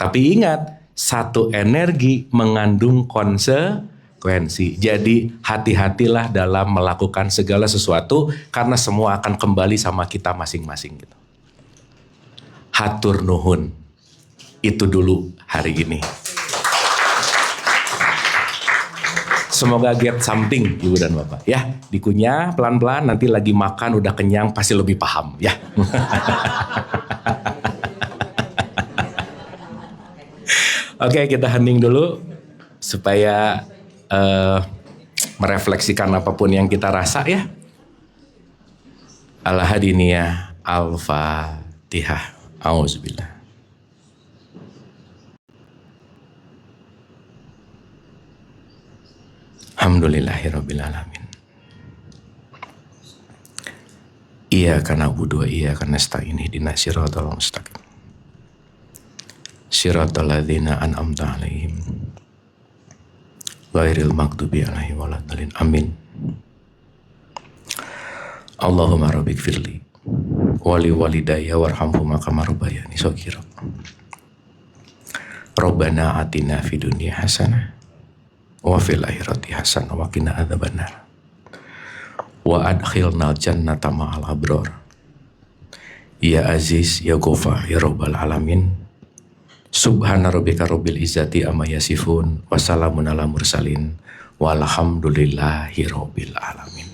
Tapi ingat, satu energi mengandung konsekuensi. Jadi hati-hatilah dalam melakukan segala sesuatu karena semua akan kembali sama kita masing-masing gitu. Hatur nuhun. Itu dulu hari ini. Semoga get something Ibu dan Bapak ya. Dikunyah pelan-pelan, nanti lagi makan udah kenyang pasti lebih paham ya. Oke, kita hening dulu supaya merefleksikan apapun yang kita rasa ya. Al-Hadiniyah Al-Fatihah. Auzubillah. Alhamdulillahirabbil alamin. Iyyaka na'budu wa iyyaka nasta'in ihdinas siratal mustaqim. Siratal ladzina an'amta 'alaihim ghairil maghdubi 'alaihim waladdallin. Amin. Allahumma rabbik firli wali walidayya warhamhuma kama rabbayani shaghira. Rabbana atina fid dunya hasanah wa fil akhirati hasanah wa qina adzabannar. Wa adkhilnal jannata ma'al abrar. Ya Aziz, ya Ghafar, ya Rabbal alamin. Subhana rabbika rabbil izzati amma yasifun wa salamun ala mursalin walhamdulillahi rabbil alamin.